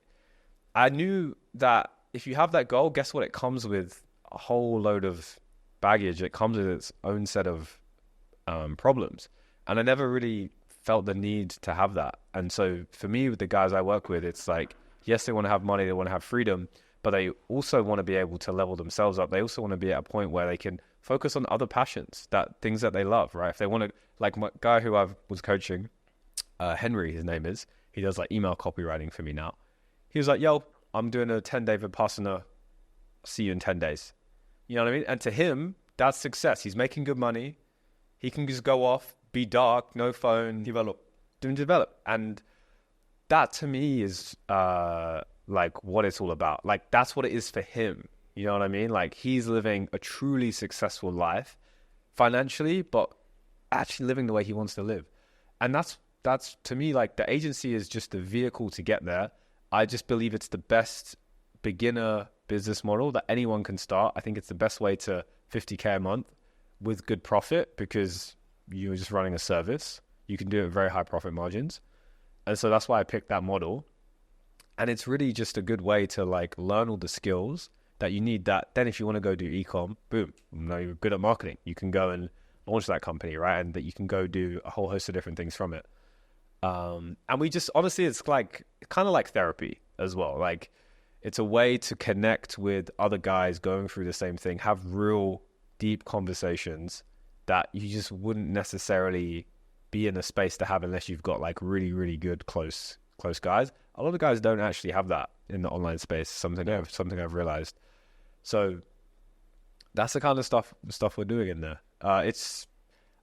I knew that if you have that goal, guess what? It comes with a whole load of baggage. It comes with its own set of problems. And I never really felt the need to have that. And so for me, with the guys I work with, it's like, yes, they want to have money, they want to have freedom, but they also want to be able to level themselves up. They also want to be at a point where they can focus on other passions, things that they love, right? If they want to, like my guy who I was coaching, Henry, his name is, he does like email copywriting for me now. He was like, yo, I'm doing a 10-day Vipassana. See you in 10 days. You know what I mean? And to him, that's success. He's making good money. He can just go off, be dark, no phone, develop. And that to me is like what it's all about. Like, that's what it is for him. You know what I mean? Like, he's living a truly successful life financially, but actually living the way he wants to live. And that's to me, like, the agency is just the vehicle to get there. I just believe it's the best beginner business model that anyone can start. I think it's the best way to 50K a month with good profit, because you're just running a service. You can do it at very high profit margins. And so that's why I picked that model. And it's really just a good way to like learn all the skills that you need, that then if you want to go do e-com, boom, now you're good at marketing. You can go and launch that company, right? And that you can go do a whole host of different things from it. And we just, honestly, it's like kind of like therapy as well. Like, it's a way to connect with other guys going through the same thing, have real deep conversations that you just wouldn't necessarily be in a space to have unless you've got like really, really good close guys. A lot of guys don't actually have that in the online space. Something I've realized. So that's the kind of stuff we're doing in there. I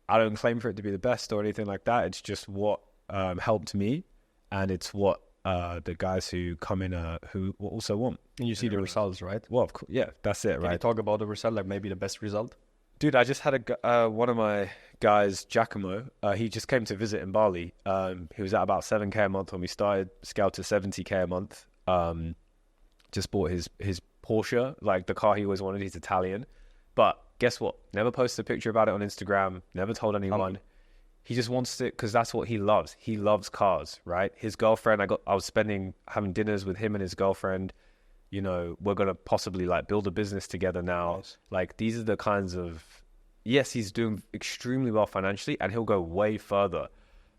don't claim for it to be the best or anything like that. It's just what helped me, and it's what the guys who come in who also want. And you see the results, right? Well, of course, yeah, that's it, Can right? you talk about the result, like maybe the best result? Dude, I just had one of my guys, Giacomo. He just came to visit in Bali. He was at about 7K a month when we started. Scaled to 70K a month. Just bought his Porsche, like the car he always wanted. He's Italian, but guess what? Never posted a picture about it on Instagram. Never told anyone. He just wants it because that's what he loves. He loves cars, right? His girlfriend, I was having dinners with him and his girlfriend. You know, we're going to possibly like build a business together now. Nice. Like these are the kinds of, yes, he's doing extremely well financially and he'll go way further.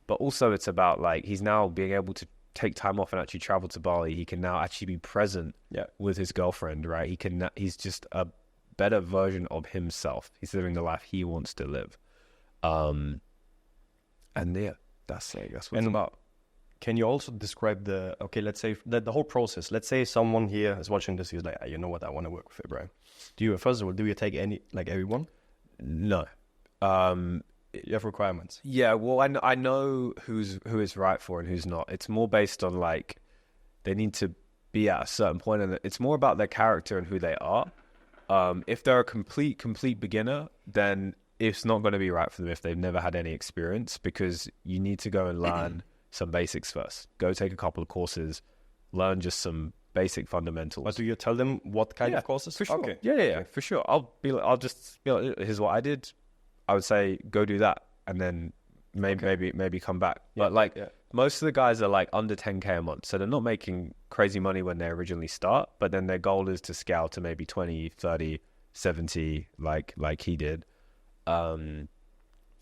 But also it's about like, he's now being able to take time off and actually travel to Bali. He can now actually be present with his girlfriend, right? He's just a better version of himself. He's living the life he wants to live. And yeah, that's what it's about. Can you also describe let's say the whole process? Let's say someone here is watching this, he's like, you know what, I want to work with Ebrahim. First of all, do you take everyone? No. You have requirements. Yeah, well, I know who is right for and who's not. It's more based on like, they need to be at a certain point, and it's more about their character and who they are. If they're a complete beginner, then it's not going to be right for them if they've never had any experience, because you need to go and learn some basics first. Go take a couple of courses, learn just some basic fundamentals. But do you tell them what kind of courses? For sure. Okay. Yeah, for sure. I'll just, here's what I did. I would say go do that, and then maybe come back. But most of the guys are like under 10K a month, so they're not making crazy money when they originally start, but then their goal is to scale to maybe 20, 30, 70 like he did. And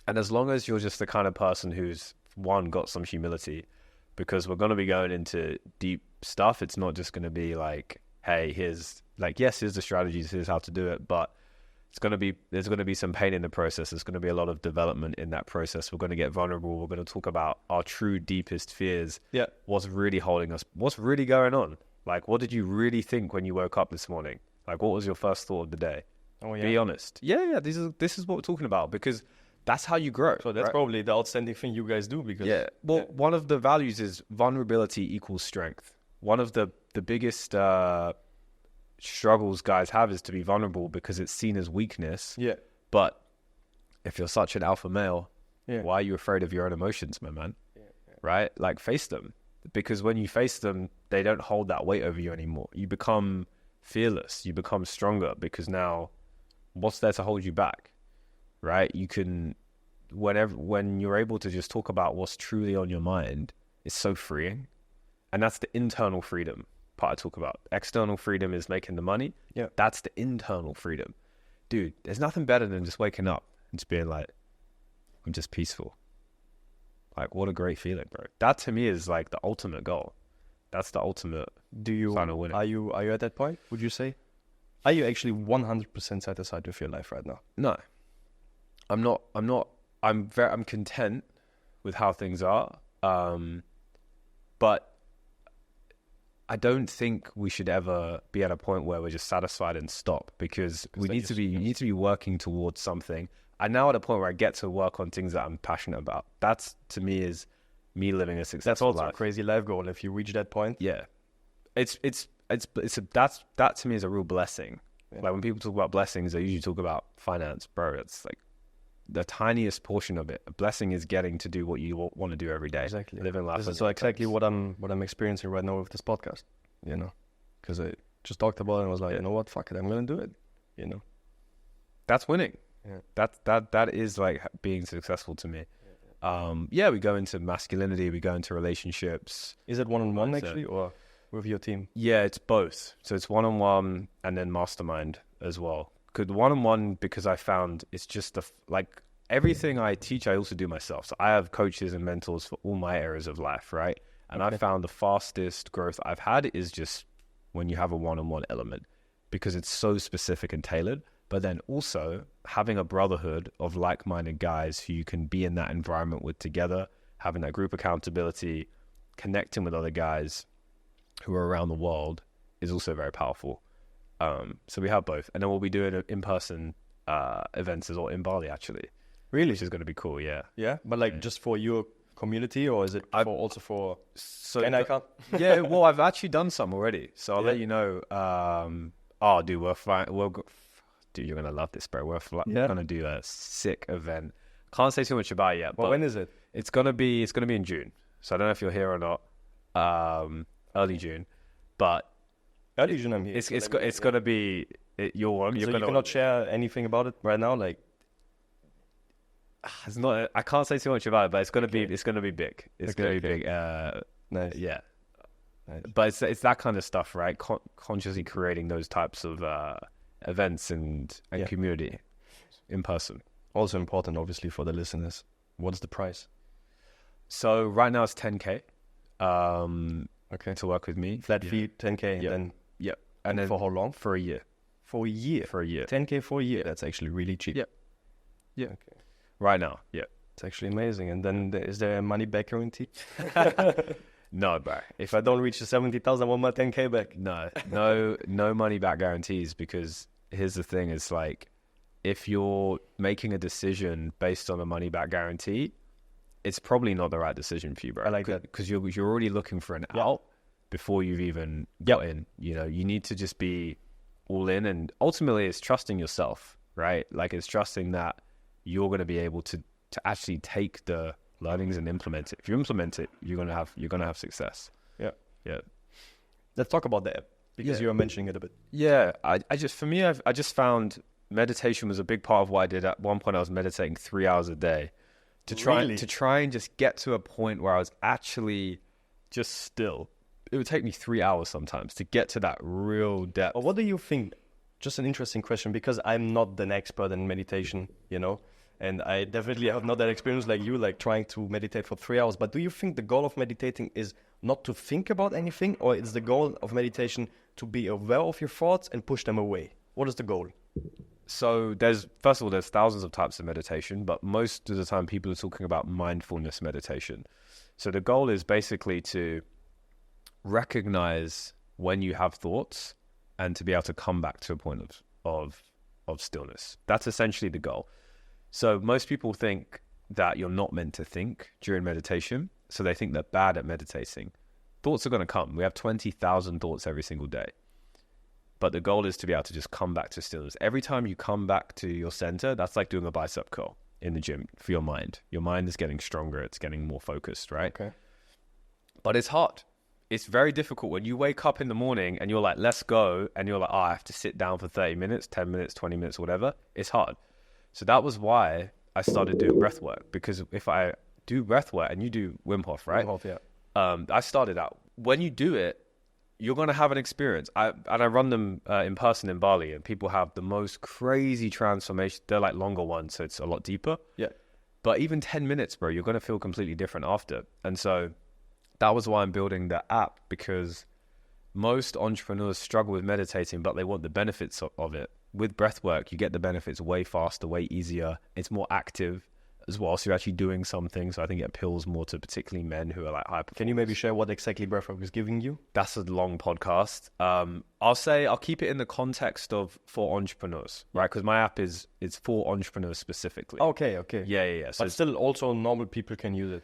as long as you're just the kind of person who's got some humility, because we're going to be going into deep stuff. It's not just going to be like, hey, here's the strategies, here's how to do it, but there's going to be some pain in the process. There's going to be a lot of development in that process. We're going to get vulnerable. We're going to talk about our true deepest fears. Yeah. What's really holding us? What's really going on? Like, what did you really think when you woke up this morning? Like, what was your first thought of the day? Oh, yeah. Be honest. Yeah. This is what we're talking about, because that's how you grow. So that's probably the outstanding thing you guys do, because one of the values is vulnerability equals strength. One of the biggest struggles guys have is to be vulnerable, because it's seen as weakness. Yeah. But if you're such an alpha male, why are you afraid of your own emotions, my man? Right? Like, face them, because when you face them, they don't hold that weight over you anymore. You become fearless. You become stronger, because now what's there to hold you back? Right? You can, when you're able to just talk about what's truly on your mind, it's so freeing. And that's the internal freedom part I talk about. External freedom is making the money. Yeah. That's the internal freedom. Dude, there's nothing better than just waking up and just being like, I'm just peaceful. Like, what a great feeling, bro. That to me is like the ultimate goal. That's the ultimate final winning. Are you at that point, would you say? Are you actually 100% satisfied with your life right now? No. I'm not. I'm content with how things are. But I don't think we should ever be at a point where we're just satisfied and stop, because you need to be working towards something. I'm now at a point where I get to work on things that I'm passionate about. That's, to me, is me living a successful life. That's also a crazy life goal if you reach that point. Yeah. That to me is a real blessing. Yeah. Like, when people talk about blessings, they usually talk about finance, bro. It's like the tiniest portion of it. A blessing is getting to do what you want to do every day. Exactly. Living life. This is exactly what I'm experiencing right now with this podcast. You know, because I just talked about it and was like, you know what, fuck it, I'm gonna do it. You know, that's winning. Yeah. That is like being successful to me. We go into masculinity, we go into relationships. Is it one-on-one actually, or with your team? Yeah, it's both. So it's one-on-one and then mastermind as well. Because one-on-one, because I found it's just everything I teach, I also do myself. So I have coaches and mentors for all my areas of life, right? And I found the fastest growth I've had is just when you have a one-on-one element, because it's so specific and tailored. but then also having a brotherhood of like-minded guys who you can be in that environment with together, having that group accountability, connecting with other guys who are around the world is also very powerful. So we have both. And then we'll be doing in-person events as well in Bali, actually. Really? Which is going to be cool, yeah. Yeah? But like just for your community, or is it also for... So and I can't... Yeah, well, I've actually done some already. So I'll Yeah. let you know. Dude, we're flying... Dude, you're going to love this, bro. We're going to do a sick event. Can't say too much about it yet. But when is it? It's gonna be in June. So I don't know if you're here or not. Early June, but Early June I'm here. It's gonna be you're So gonna, you cannot share anything about it right now, like. It's not. I can't say too much about it, but it's gonna be big. It's gonna be big. Nice. Yeah. Nice. But it's that kind of stuff, right? Consciously creating those types of events and community in person. Also important, obviously, for the listeners. What's the price? So right now it's 10K. Okay. To work with me. Flat fee, 10K. Yeah. Then And then for how long? For a year. For a year. 10K for a year. That's actually really cheap. Yeah. Yeah. Okay. Right now. Yeah. It's actually amazing. And then is there a money back guarantee? No, bro. If I don't reach the 70,000, I want my 10K back. No money back guarantees, because here's the thing: it's like if you're making a decision based on a money back guarantee, it's probably not the right decision for you, bro. I like that, because you're already looking for an out before you've even got in. You know, you need to just be all in, and ultimately, it's trusting yourself, right? Like it's trusting that you're going to be able to actually take the learnings and implement it. If you implement it, you're gonna have success. Yeah. Let's talk about the app, because you were mentioning it a bit. Yeah, I just found meditation was a big part of what I did. At one point, I was meditating 3 hours a day to try and just get to a point where I was actually just still. It would take me 3 hours sometimes to get to that real depth. But what do you think? Just an interesting question, because I'm not an expert in meditation, and I definitely have not that experience like you, like trying to meditate for 3 hours. But do you think the goal of meditating is not to think about anything, or is the goal of meditation to be aware of your thoughts and push them away? What is the goal? So there's thousands of types of meditation, but most of the time people are talking about mindfulness meditation. So the goal is basically to recognize when you have thoughts and to be able to come back to a point of stillness. That's essentially the goal. So most people think that you're not meant to think during meditation. So they think they're bad at meditating. Thoughts are going to come. We have 20,000 thoughts every single day. But the goal is to be able to just come back to stillness. Every time you come back to your center, that's like doing a bicep curl in the gym for your mind. Your mind is getting stronger. It's getting more focused, right? Okay. But it's hard. It's very difficult when you wake up in the morning and you're like, let's go. And you're like, I have to sit down for 30 minutes, 10 minutes, 20 minutes, whatever. It's hard. So that was why I started doing breath work. Because if I do breath work, and you do Wim Hof, right? Wim Hof, yeah. I started out. When you do it, you're going to have an experience. I run them in person in Bali, and people have the most crazy transformation. They're like longer ones, so it's a lot deeper. Yeah. But even 10 minutes, bro, you're going to feel completely different after. And so that was why I'm building the app, because most entrepreneurs struggle with meditating, but they want the benefits of it. With breathwork, you get the benefits way faster, way easier. It's more active as well, so you're actually doing something. So I think it appeals more to particularly men who are like hyper. Can you maybe share what exactly breathwork is giving you? That's a long podcast. I'll keep it in the context of for entrepreneurs, right? Because my app is for entrepreneurs specifically. Okay. Yeah. So but still, also normal people can use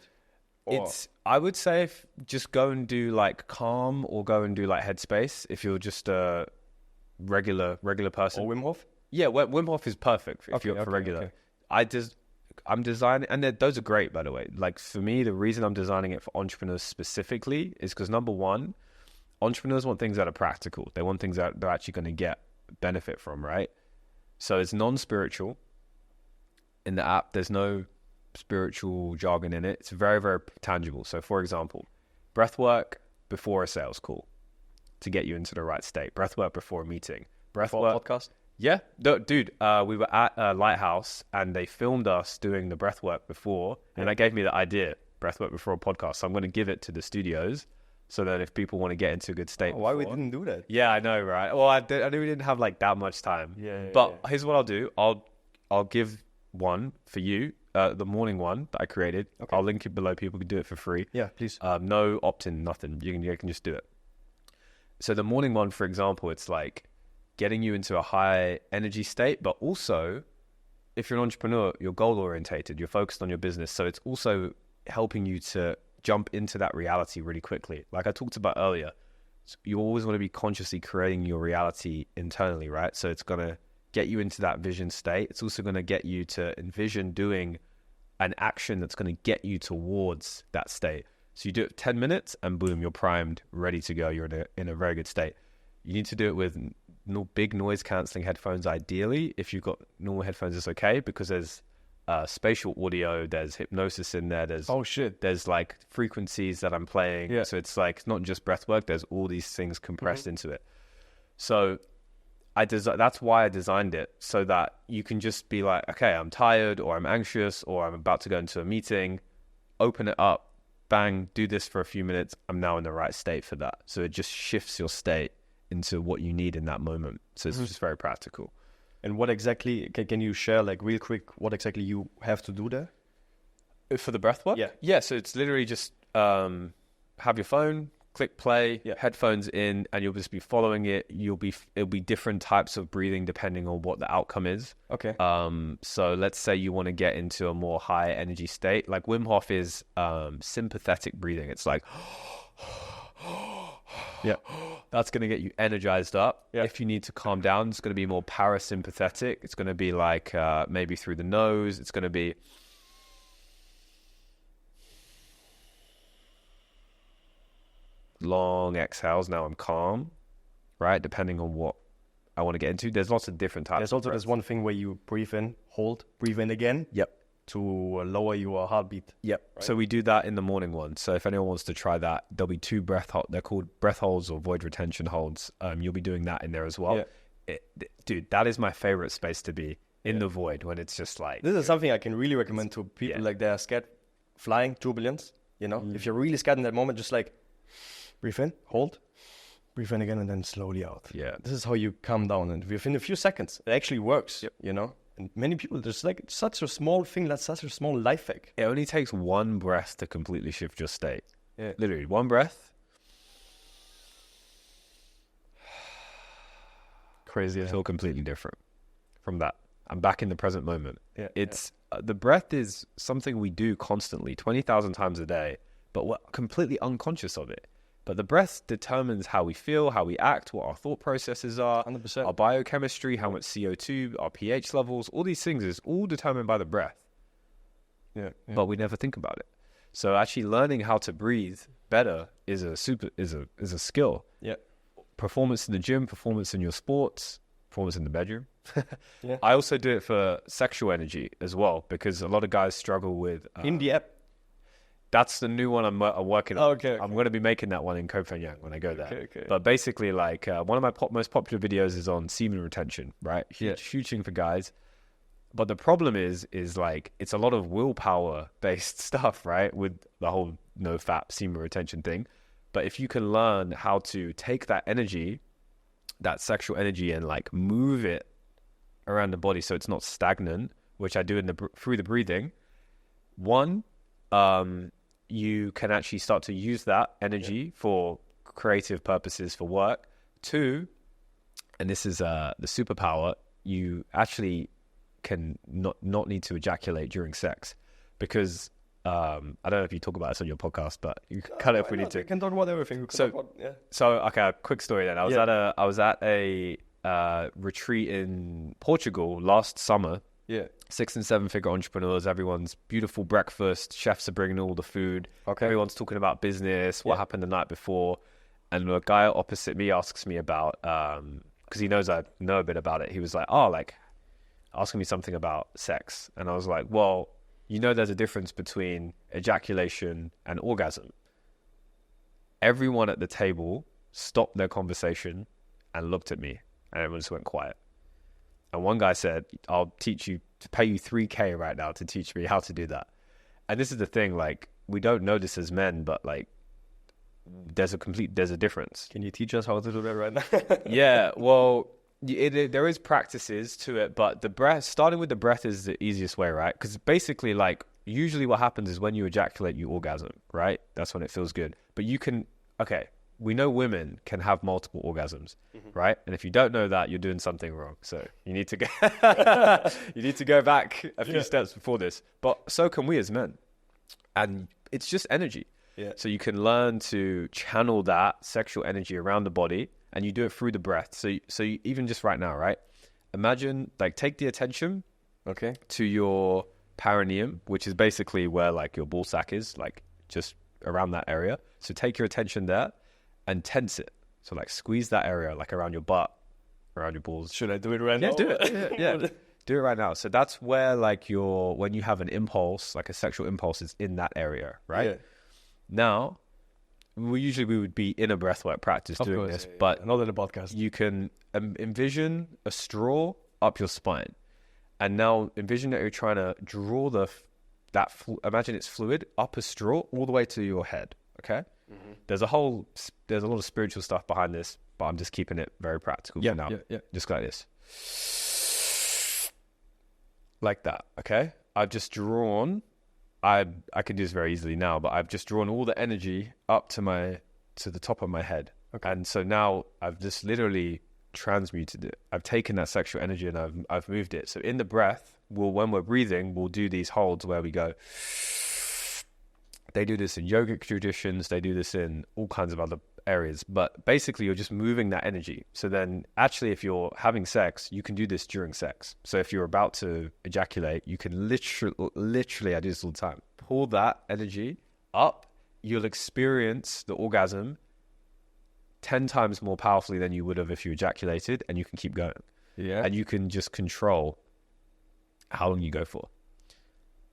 it. I would say if just go and do like Calm, or go and do like Headspace if you're just a regular person. Or Wim Hof? Yeah, Wim Hof is perfect if you're for regular. Okay. I'm designing, and those are great, by the way. Like for me, the reason I'm designing it for entrepreneurs specifically is because number one, entrepreneurs want things that are practical. They want things that they're actually going to get benefit from, right? So it's non-spiritual. In the app, there's no spiritual jargon in it. It's very, very tangible. So for example, breath work before a sales call to get you into the right state. Breath work before a meeting. Breath work podcast. Yeah, dude, we were at a lighthouse and they filmed us doing the breathwork before, and that gave me the idea, breathwork before a podcast. So I'm going to give it to the studios So that if people want to get into a good state, Why we before- didn't do that? Yeah, I know, right? Well, I knew we didn't have like that much time. But here's what I'll do. I'll give one for you, the morning one that I created. Okay. I'll link it below. People can do it for free. Yeah, please. No opt-in, nothing. You can just do it. So the morning one, for example, it's like getting you into a high energy state, but also if you're an entrepreneur, you're goal orientated, you're focused on your business. So it's also helping you to jump into that reality really quickly. Like I talked about earlier, you always want to be consciously creating your reality internally, right? So it's going to get you into that vision state. It's also going to get you to envision doing an action that's going to get you towards that state. So you do it 10 minutes and boom, you're primed, ready to go. You're in a very good state. You need to do it with big noise cancelling headphones. Ideally, if you've got normal headphones, it's okay because there's spatial audio, there's hypnosis in there, there's like frequencies that I'm playing. Yeah. So it's like, it's not just breath work, there's all these things compressed into it. So that's why I designed it, so that you can just be like, okay, I'm tired or I'm anxious or I'm about to go into a meeting, open it up, bang, do this for a few minutes. I'm now in the right state for that. So it just shifts your state into what you need in that moment. So it's just very practical. And what exactly, can you share like real quick, what exactly you have to do there? For the breath work? Yeah. Yeah, so it's literally just have your phone, click play, headphones in, and you'll just be following it. It'll be different types of breathing depending on what the outcome is. Okay. So let's say you want to get into a more high energy state. Like Wim Hof is sympathetic breathing. It's like, yeah, that's going to get you energized up. Yeah. If you need to calm down, it's going to be more parasympathetic. It's going to be like maybe through the nose. It's going to be long exhales. Now I'm calm, right? Depending on what I want to get into. There's lots of different types. There's also this one thing where you breathe in, hold, breathe in again. Yep. To lower your heartbeat. Yep. Right? So we do that in the morning one. So if anyone wants to try that, there'll be 2 they're called breath holds or void retention holds. You'll be doing that in there as well. Yeah. Dude, that is my favorite space to be, in the void, when it's just like... This is something I can really recommend to people like they're scared flying, turbulence, you know? If you're really scared in that moment, just like breathe in, hold, breathe in again, and then slowly out. Yeah. This is how you calm down. And within a few seconds, it actually works, you know? And many people, there's like such a small thing, that's such a small life hack. It only takes one breath to completely shift your state. Yeah. Literally, one breath. Crazy. I feel completely different from that. I'm back in the present moment. Yeah. It's the breath is something we do constantly, 20,000 times a day, but we're completely unconscious of it. But the breath determines how we feel, how we act, what our thought processes are, 100%. our biochemistry, how much CO2, our pH levels, all these things is all determined by the breath. Yeah. But we never think about it. So actually learning how to breathe better is a skill. Yeah. Performance in the gym, performance in your sports, performance in the bedroom. Yeah. I also do it for sexual energy as well, because a lot of guys struggle with... in the app. That's the new one I'm working on. Oh, okay. I'm going to be making that one in Copenhagen when I go there. Okay. But basically, like one of my most popular videos is on semen retention, right? Huge thing for guys. But the problem is like it's a lot of willpower based stuff, right? With the whole no fap semen retention thing. But if you can learn how to take that energy, that sexual energy, and like move it around the body so it's not stagnant, which I do through the breathing. One, you can actually start to use that energy for creative purposes for work. 2, and this is the superpower, you actually can not need to ejaculate during sex, because I don't know if you talk about this on your podcast, but you can cut it if we need to. We can talk about everything. So okay, a quick story then. I was at a retreat in Portugal last summer. Yeah. 6 and 7-figure entrepreneurs, everyone's beautiful breakfast, chefs are bringing all the food, everyone's talking about business, what happened the night before, and a guy opposite me asks me about, because he knows I know a bit about it, he was like, asking me something about sex, and I was like, well, you know there's a difference between ejaculation and orgasm. Everyone at the table stopped their conversation and looked at me, and everyone just went quiet. And one guy said, I'll teach you, to pay you $3,000 right now to teach me how to do that. And this is the thing, like, we don't know this as men, but like there's a difference. Can you teach us how to do that right now? Yeah, well, there is practices to it, but starting with the breath is the easiest way, right? Because basically, like, usually what happens is when you ejaculate, you orgasm, right? That's when it feels good. But we know women can have multiple orgasms, right? And if you don't know that, you're doing something wrong. So you need to go back a few steps before this. But so can we as men. And it's just energy. Yeah. So you can learn to channel that sexual energy around the body, and you do it through the breath. So you, even just right now, right? Imagine, like, take the attention to your perineum, which is basically where, like, your ball sack is, like, just around that area. So take your attention there and tense it. So, like, squeeze that area, like, around your butt, around your balls. Should I do it right now? Do it. Yeah. Do it right now. So that's where, like, when you have an impulse, like a sexual impulse, is in that area, right? Yeah. Now, we would be in a breathwork practice doing this, but not in a podcast. You can envision a straw up your spine, and now envision that you're trying to draw imagine it's fluid up a straw all the way to your head. Okay, there's a lot of spiritual stuff behind this, but I'm just keeping it very practical for now. Yeah. Just like this, like that. Okay, I've just drawn. I can do this very easily now, but I've just drawn all the energy up to the top of my head. Okay. And so now I've just literally transmuted it. I've taken that sexual energy and I've moved it. So in the breath, when we're breathing, we'll do these holds where we go. They do this in yogic traditions. They do this in all kinds of other areas. But basically, you're just moving that energy. So then actually, if you're having sex, you can do this during sex. So if you're about to ejaculate, you can literally, I do this all the time, pull that energy up. You'll experience the orgasm 10 times more powerfully than you would have if you ejaculated, and you can keep going. Yeah. And you can just control how long you go for.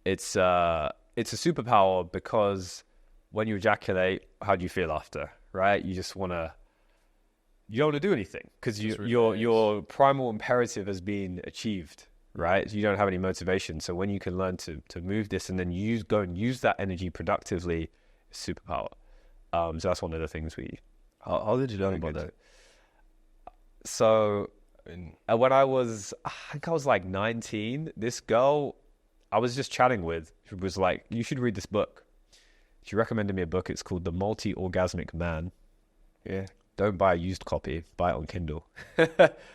It's a superpower, because when you ejaculate, how do you feel after? Right? You don't want to do anything, because your primal imperative has been achieved, right? You don't have any motivation. So when you can learn to move this and then go and use that energy productively, it's superpower. So that's one of the things How did you learn about that? So when I think I was like 19, this girl I was just chatting with, who was like, you should read this book. She recommended me a book. It's called The Multi-Orgasmic Man. Yeah. Don't buy a used copy. Buy it on Kindle.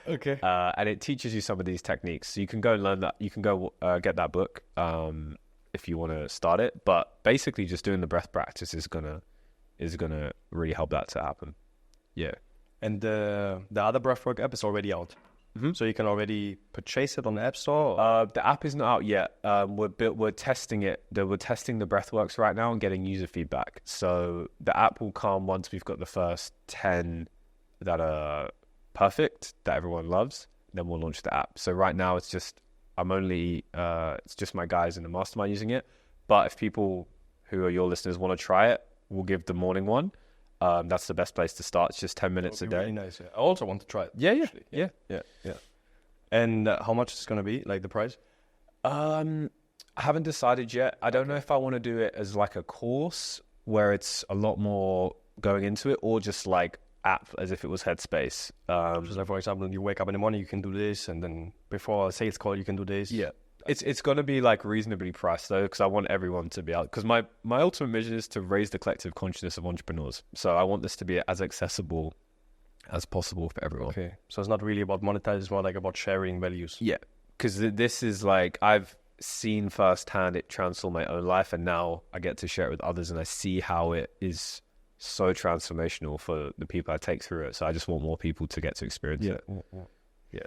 Okay. And it teaches you some of these techniques. So you can go and learn that. You can go get that book if you want to start it. But basically, just doing the breath practice is gonna really help that to happen. Yeah. And the other breathwork app is already out. So you can already purchase it on the App Store? The app isn't out yet. We're testing it. We're testing the Breathworks right now and getting user feedback. So the app will come once we've got the first 10 that are perfect, that everyone loves. Then we'll launch the app. So right now it's just my guys in the mastermind using it. But if people who are your listeners want to try it, we'll give the morning one. That's the best place to start. It's just 10 minutes a day. Really nice. Yeah. I also want to try it. Yeah. And how much is it going to be, like the price? I haven't decided yet. I don't know if I want to do it as like a course where it's a lot more going into it, or just like app as if it was Headspace. Just like, for example, you wake up in the morning, you can do this, and then before a sales call, you can do this. Yeah. It's going to be like reasonably priced though, because I want everyone to be out. Because my ultimate mission is to raise the collective consciousness of entrepreneurs. So I want this to be as accessible as possible for everyone. Okay. So it's not really about monetizing, it's more like about sharing values. Yeah. Because this is like, I've seen firsthand it transform my own life, and now I get to share it with others, and I see how it is so transformational for the people I take through it. So I just want more people to get to experience it. Yeah.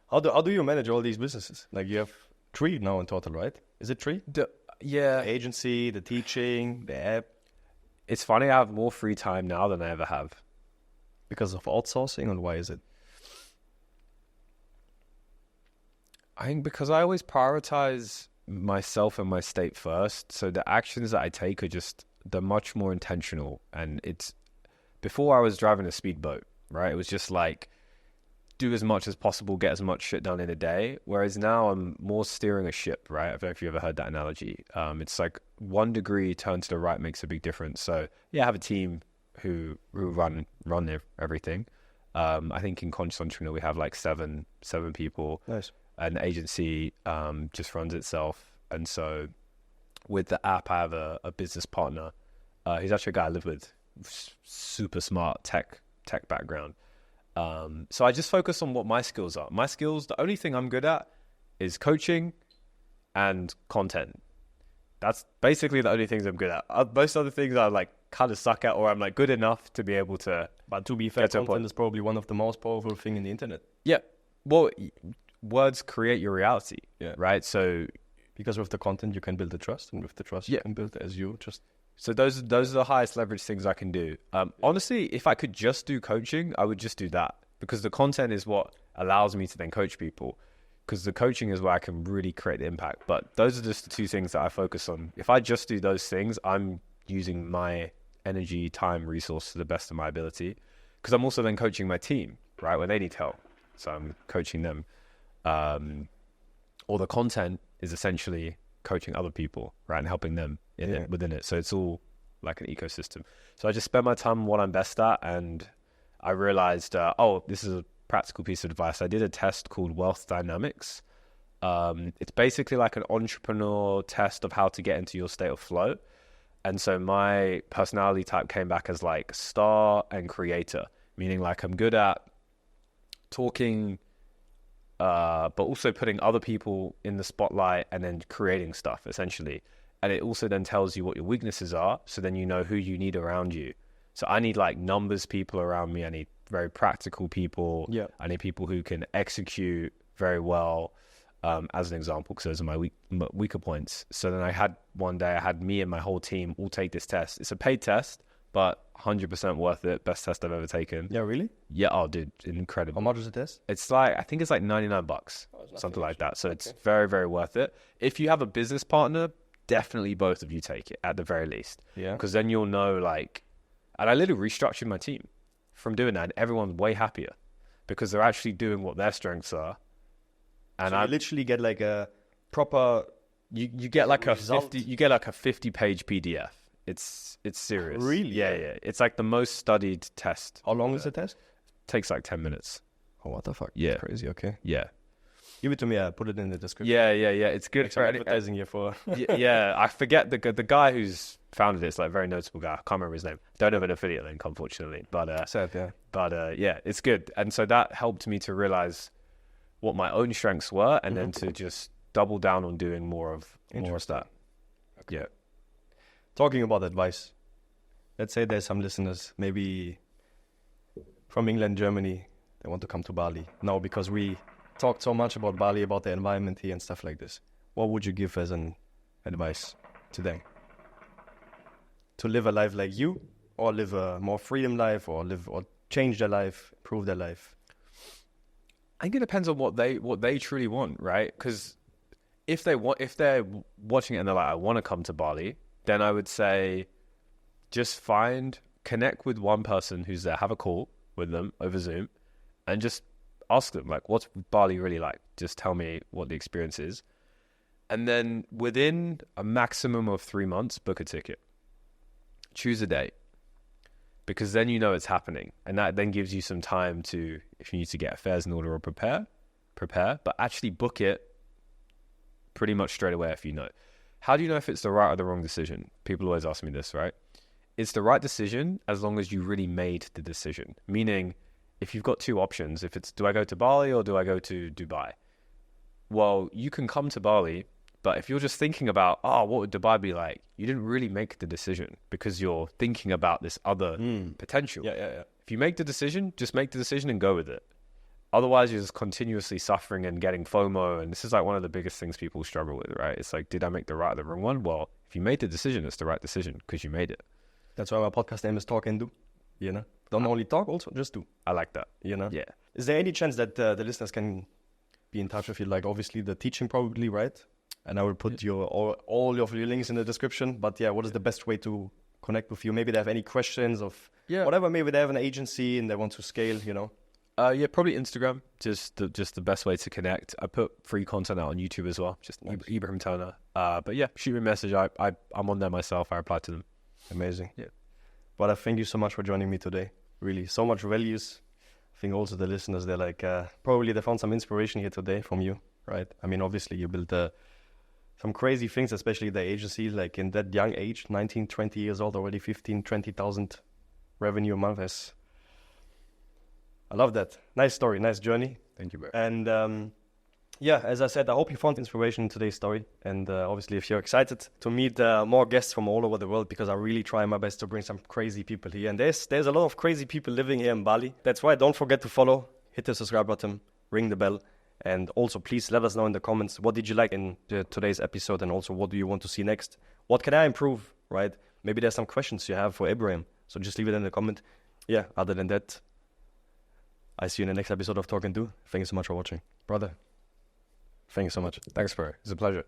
How do you manage all these businesses? Like, you have 3 now in total, right? Is it 3? The agency, the teaching, the app. It's funny, I have more free time now than I ever have. Because of outsourcing, and why is it? I think because I always prioritize myself and my state first. So the actions that I take they're much more intentional. And before I was driving a speedboat, right? It was just like, do as much as possible, get as much shit done in a day. Whereas now I'm more steering a ship, right? I don't know if you've ever heard that analogy. It's like 1 degree turn to the right makes a big difference. So yeah, I have a team who run everything. I think in conscious entrepreneur we have like seven people. Nice. And the agency just runs itself. And so with the app, I have a business partner. He's actually a guy I live with, super smart tech background. So I just focus on what my skills are. My skills, the only thing I'm good at is coaching and content. That's basically the only things I'm good at. Most other things I like kind of suck at, or I'm like good enough to be able to. But to be fair, content is probably one of the most powerful thing in the internet. Yeah. Well, words create your reality. Yeah. Right. So because with the content you can build the trust, and with the trust you can build as you just. So those are the highest leverage things I can do. Honestly, if I could just do coaching, I would just do that, because the content is what allows me to then coach people. Because the coaching is where I can really create the impact. But those are just the two things that I focus on. If I just do those things, I'm using my energy, time, resource to the best of my ability. Because I'm also then coaching my team, right, when they need help. So I'm coaching them. Or the content is essentially coaching other people, right, and helping them within it. So it's all like an ecosystem. So I just spend my time on what I'm best at. And I realized, this is a practical piece of advice. I did a test called Wealth Dynamics. It's basically like an entrepreneur test of how to get into your state of flow. And so my personality type came back as like star and creator, meaning like I'm good at talking, but also putting other people in the spotlight and then creating stuff essentially. And it also then tells you what your weaknesses are. So then you know who you need around you. So I need like numbers people around me. I need very practical people. Yeah. I need people who can execute very well, as an example, because those are my weaker points. So then I had me and my whole team all take this test. It's a paid test, but 100% worth it. Best test I've ever taken. Yeah, really? Yeah. Oh, dude, incredible. How much is the test? It's like, I think it's like $99, something like that. So it's very, very worth it. If you have a business partner, definitely both of you take it at the very least. Yeah. Because then you'll know like, and I literally restructured my team from doing that, and everyone's way happier because they're actually doing what their strengths are. And so I literally get like a proper. You get like result. a 50-page PDF. It's serious. Really? Yeah. It's like the most studied test. How long is the test? Takes like 10 minutes. Oh, what the fuck? Yeah. That's crazy. Okay. Yeah. Give it to me. I put it in the description. Yeah. It's good Make for some advertising here for. Yeah. I forget the guy who's founded it's like a very notable guy. I can't remember his name. Don't have an affiliate link, unfortunately. But Sad, yeah. But yeah, it's good. And so that helped me to realize what my own strengths were, and then to just double down on doing more of that. Okay. Yeah. Talking about advice, let's say there's some listeners, maybe from England, Germany, they want to come to Bali. Now, because we talked so much about Bali, about the environment here and stuff like this, what would you give as an advice to them? To live a life like you, or live a more freedom life, or change their life, improve their life? I think it depends on what they truly want, right? Because if they're watching it and they're like, I want to come to Bali, then I would say just connect with one person who's there, have a call with them over Zoom, and just ask them like, what's Bali really like? Just tell me what the experience is. And then within a maximum of 3 months, book a ticket. Choose a date. Because then you know it's happening. And that then gives you some time to, if you need to get affairs in order or prepare, but actually book it pretty much straight away if you know. How do you know if it's the right or the wrong decision? People always ask me this, right? It's the right decision as long as you really made the decision. Meaning, if you've got two options, if it's do I go to Bali or do I go to Dubai? Well, you can come to Bali, but if you're just thinking about, what would Dubai be like? You didn't really make the decision because you're thinking about this other potential. Yeah. If you make the decision, just make the decision and go with it. Otherwise, you're just continuously suffering and getting FOMO. And this is like one of the biggest things people struggle with, right? It's like, did I make the right or the wrong one? Well, if you made the decision, it's the right decision because you made it. That's why my podcast name is Talk and Do. You know? Don't only talk, also just do. I like that. You know? Yeah. Is there any chance that the listeners can be in touch with you? Like, obviously, the teaching probably, right? And I will put all of your links in the description. But yeah, what is the best way to connect with you? Maybe they have any questions of whatever. Maybe they have an agency and they want to scale, you know? Yeah, probably Instagram. Just the best way to connect. I put free content out on YouTube as well. Just nice. Ebrahim Toner. But yeah, shoot me a message. I'm on there myself. I reply to them. Amazing. Yeah. But I thank you so much for joining me today. Really, so much values. I think also the listeners, they're like, probably they found some inspiration here today from you, right? I mean, obviously you built some crazy things, especially the agency, like in that young age, 19, 20 years old, already 15, 20,000 revenue a month. I love that. Nice story, nice journey. Thank you, bro. And yeah, as I said, I hope you found inspiration in today's story. And obviously, if you're excited to meet more guests from all over the world, because I really try my best to bring some crazy people here. And there's a lot of crazy people living here in Bali. That's why don't forget to follow, hit the subscribe button, ring the bell. And also, please let us know in the comments, what did you like in today's episode? And also, what do you want to see next? What can I improve, right? Maybe there's some questions you have for Ebrahim. So just leave it in the comment. Yeah, other than that, I see you in the next episode of Talk and Do. Thank you so much for watching. Brother, thank you so much. Thanks, bro. It's a pleasure.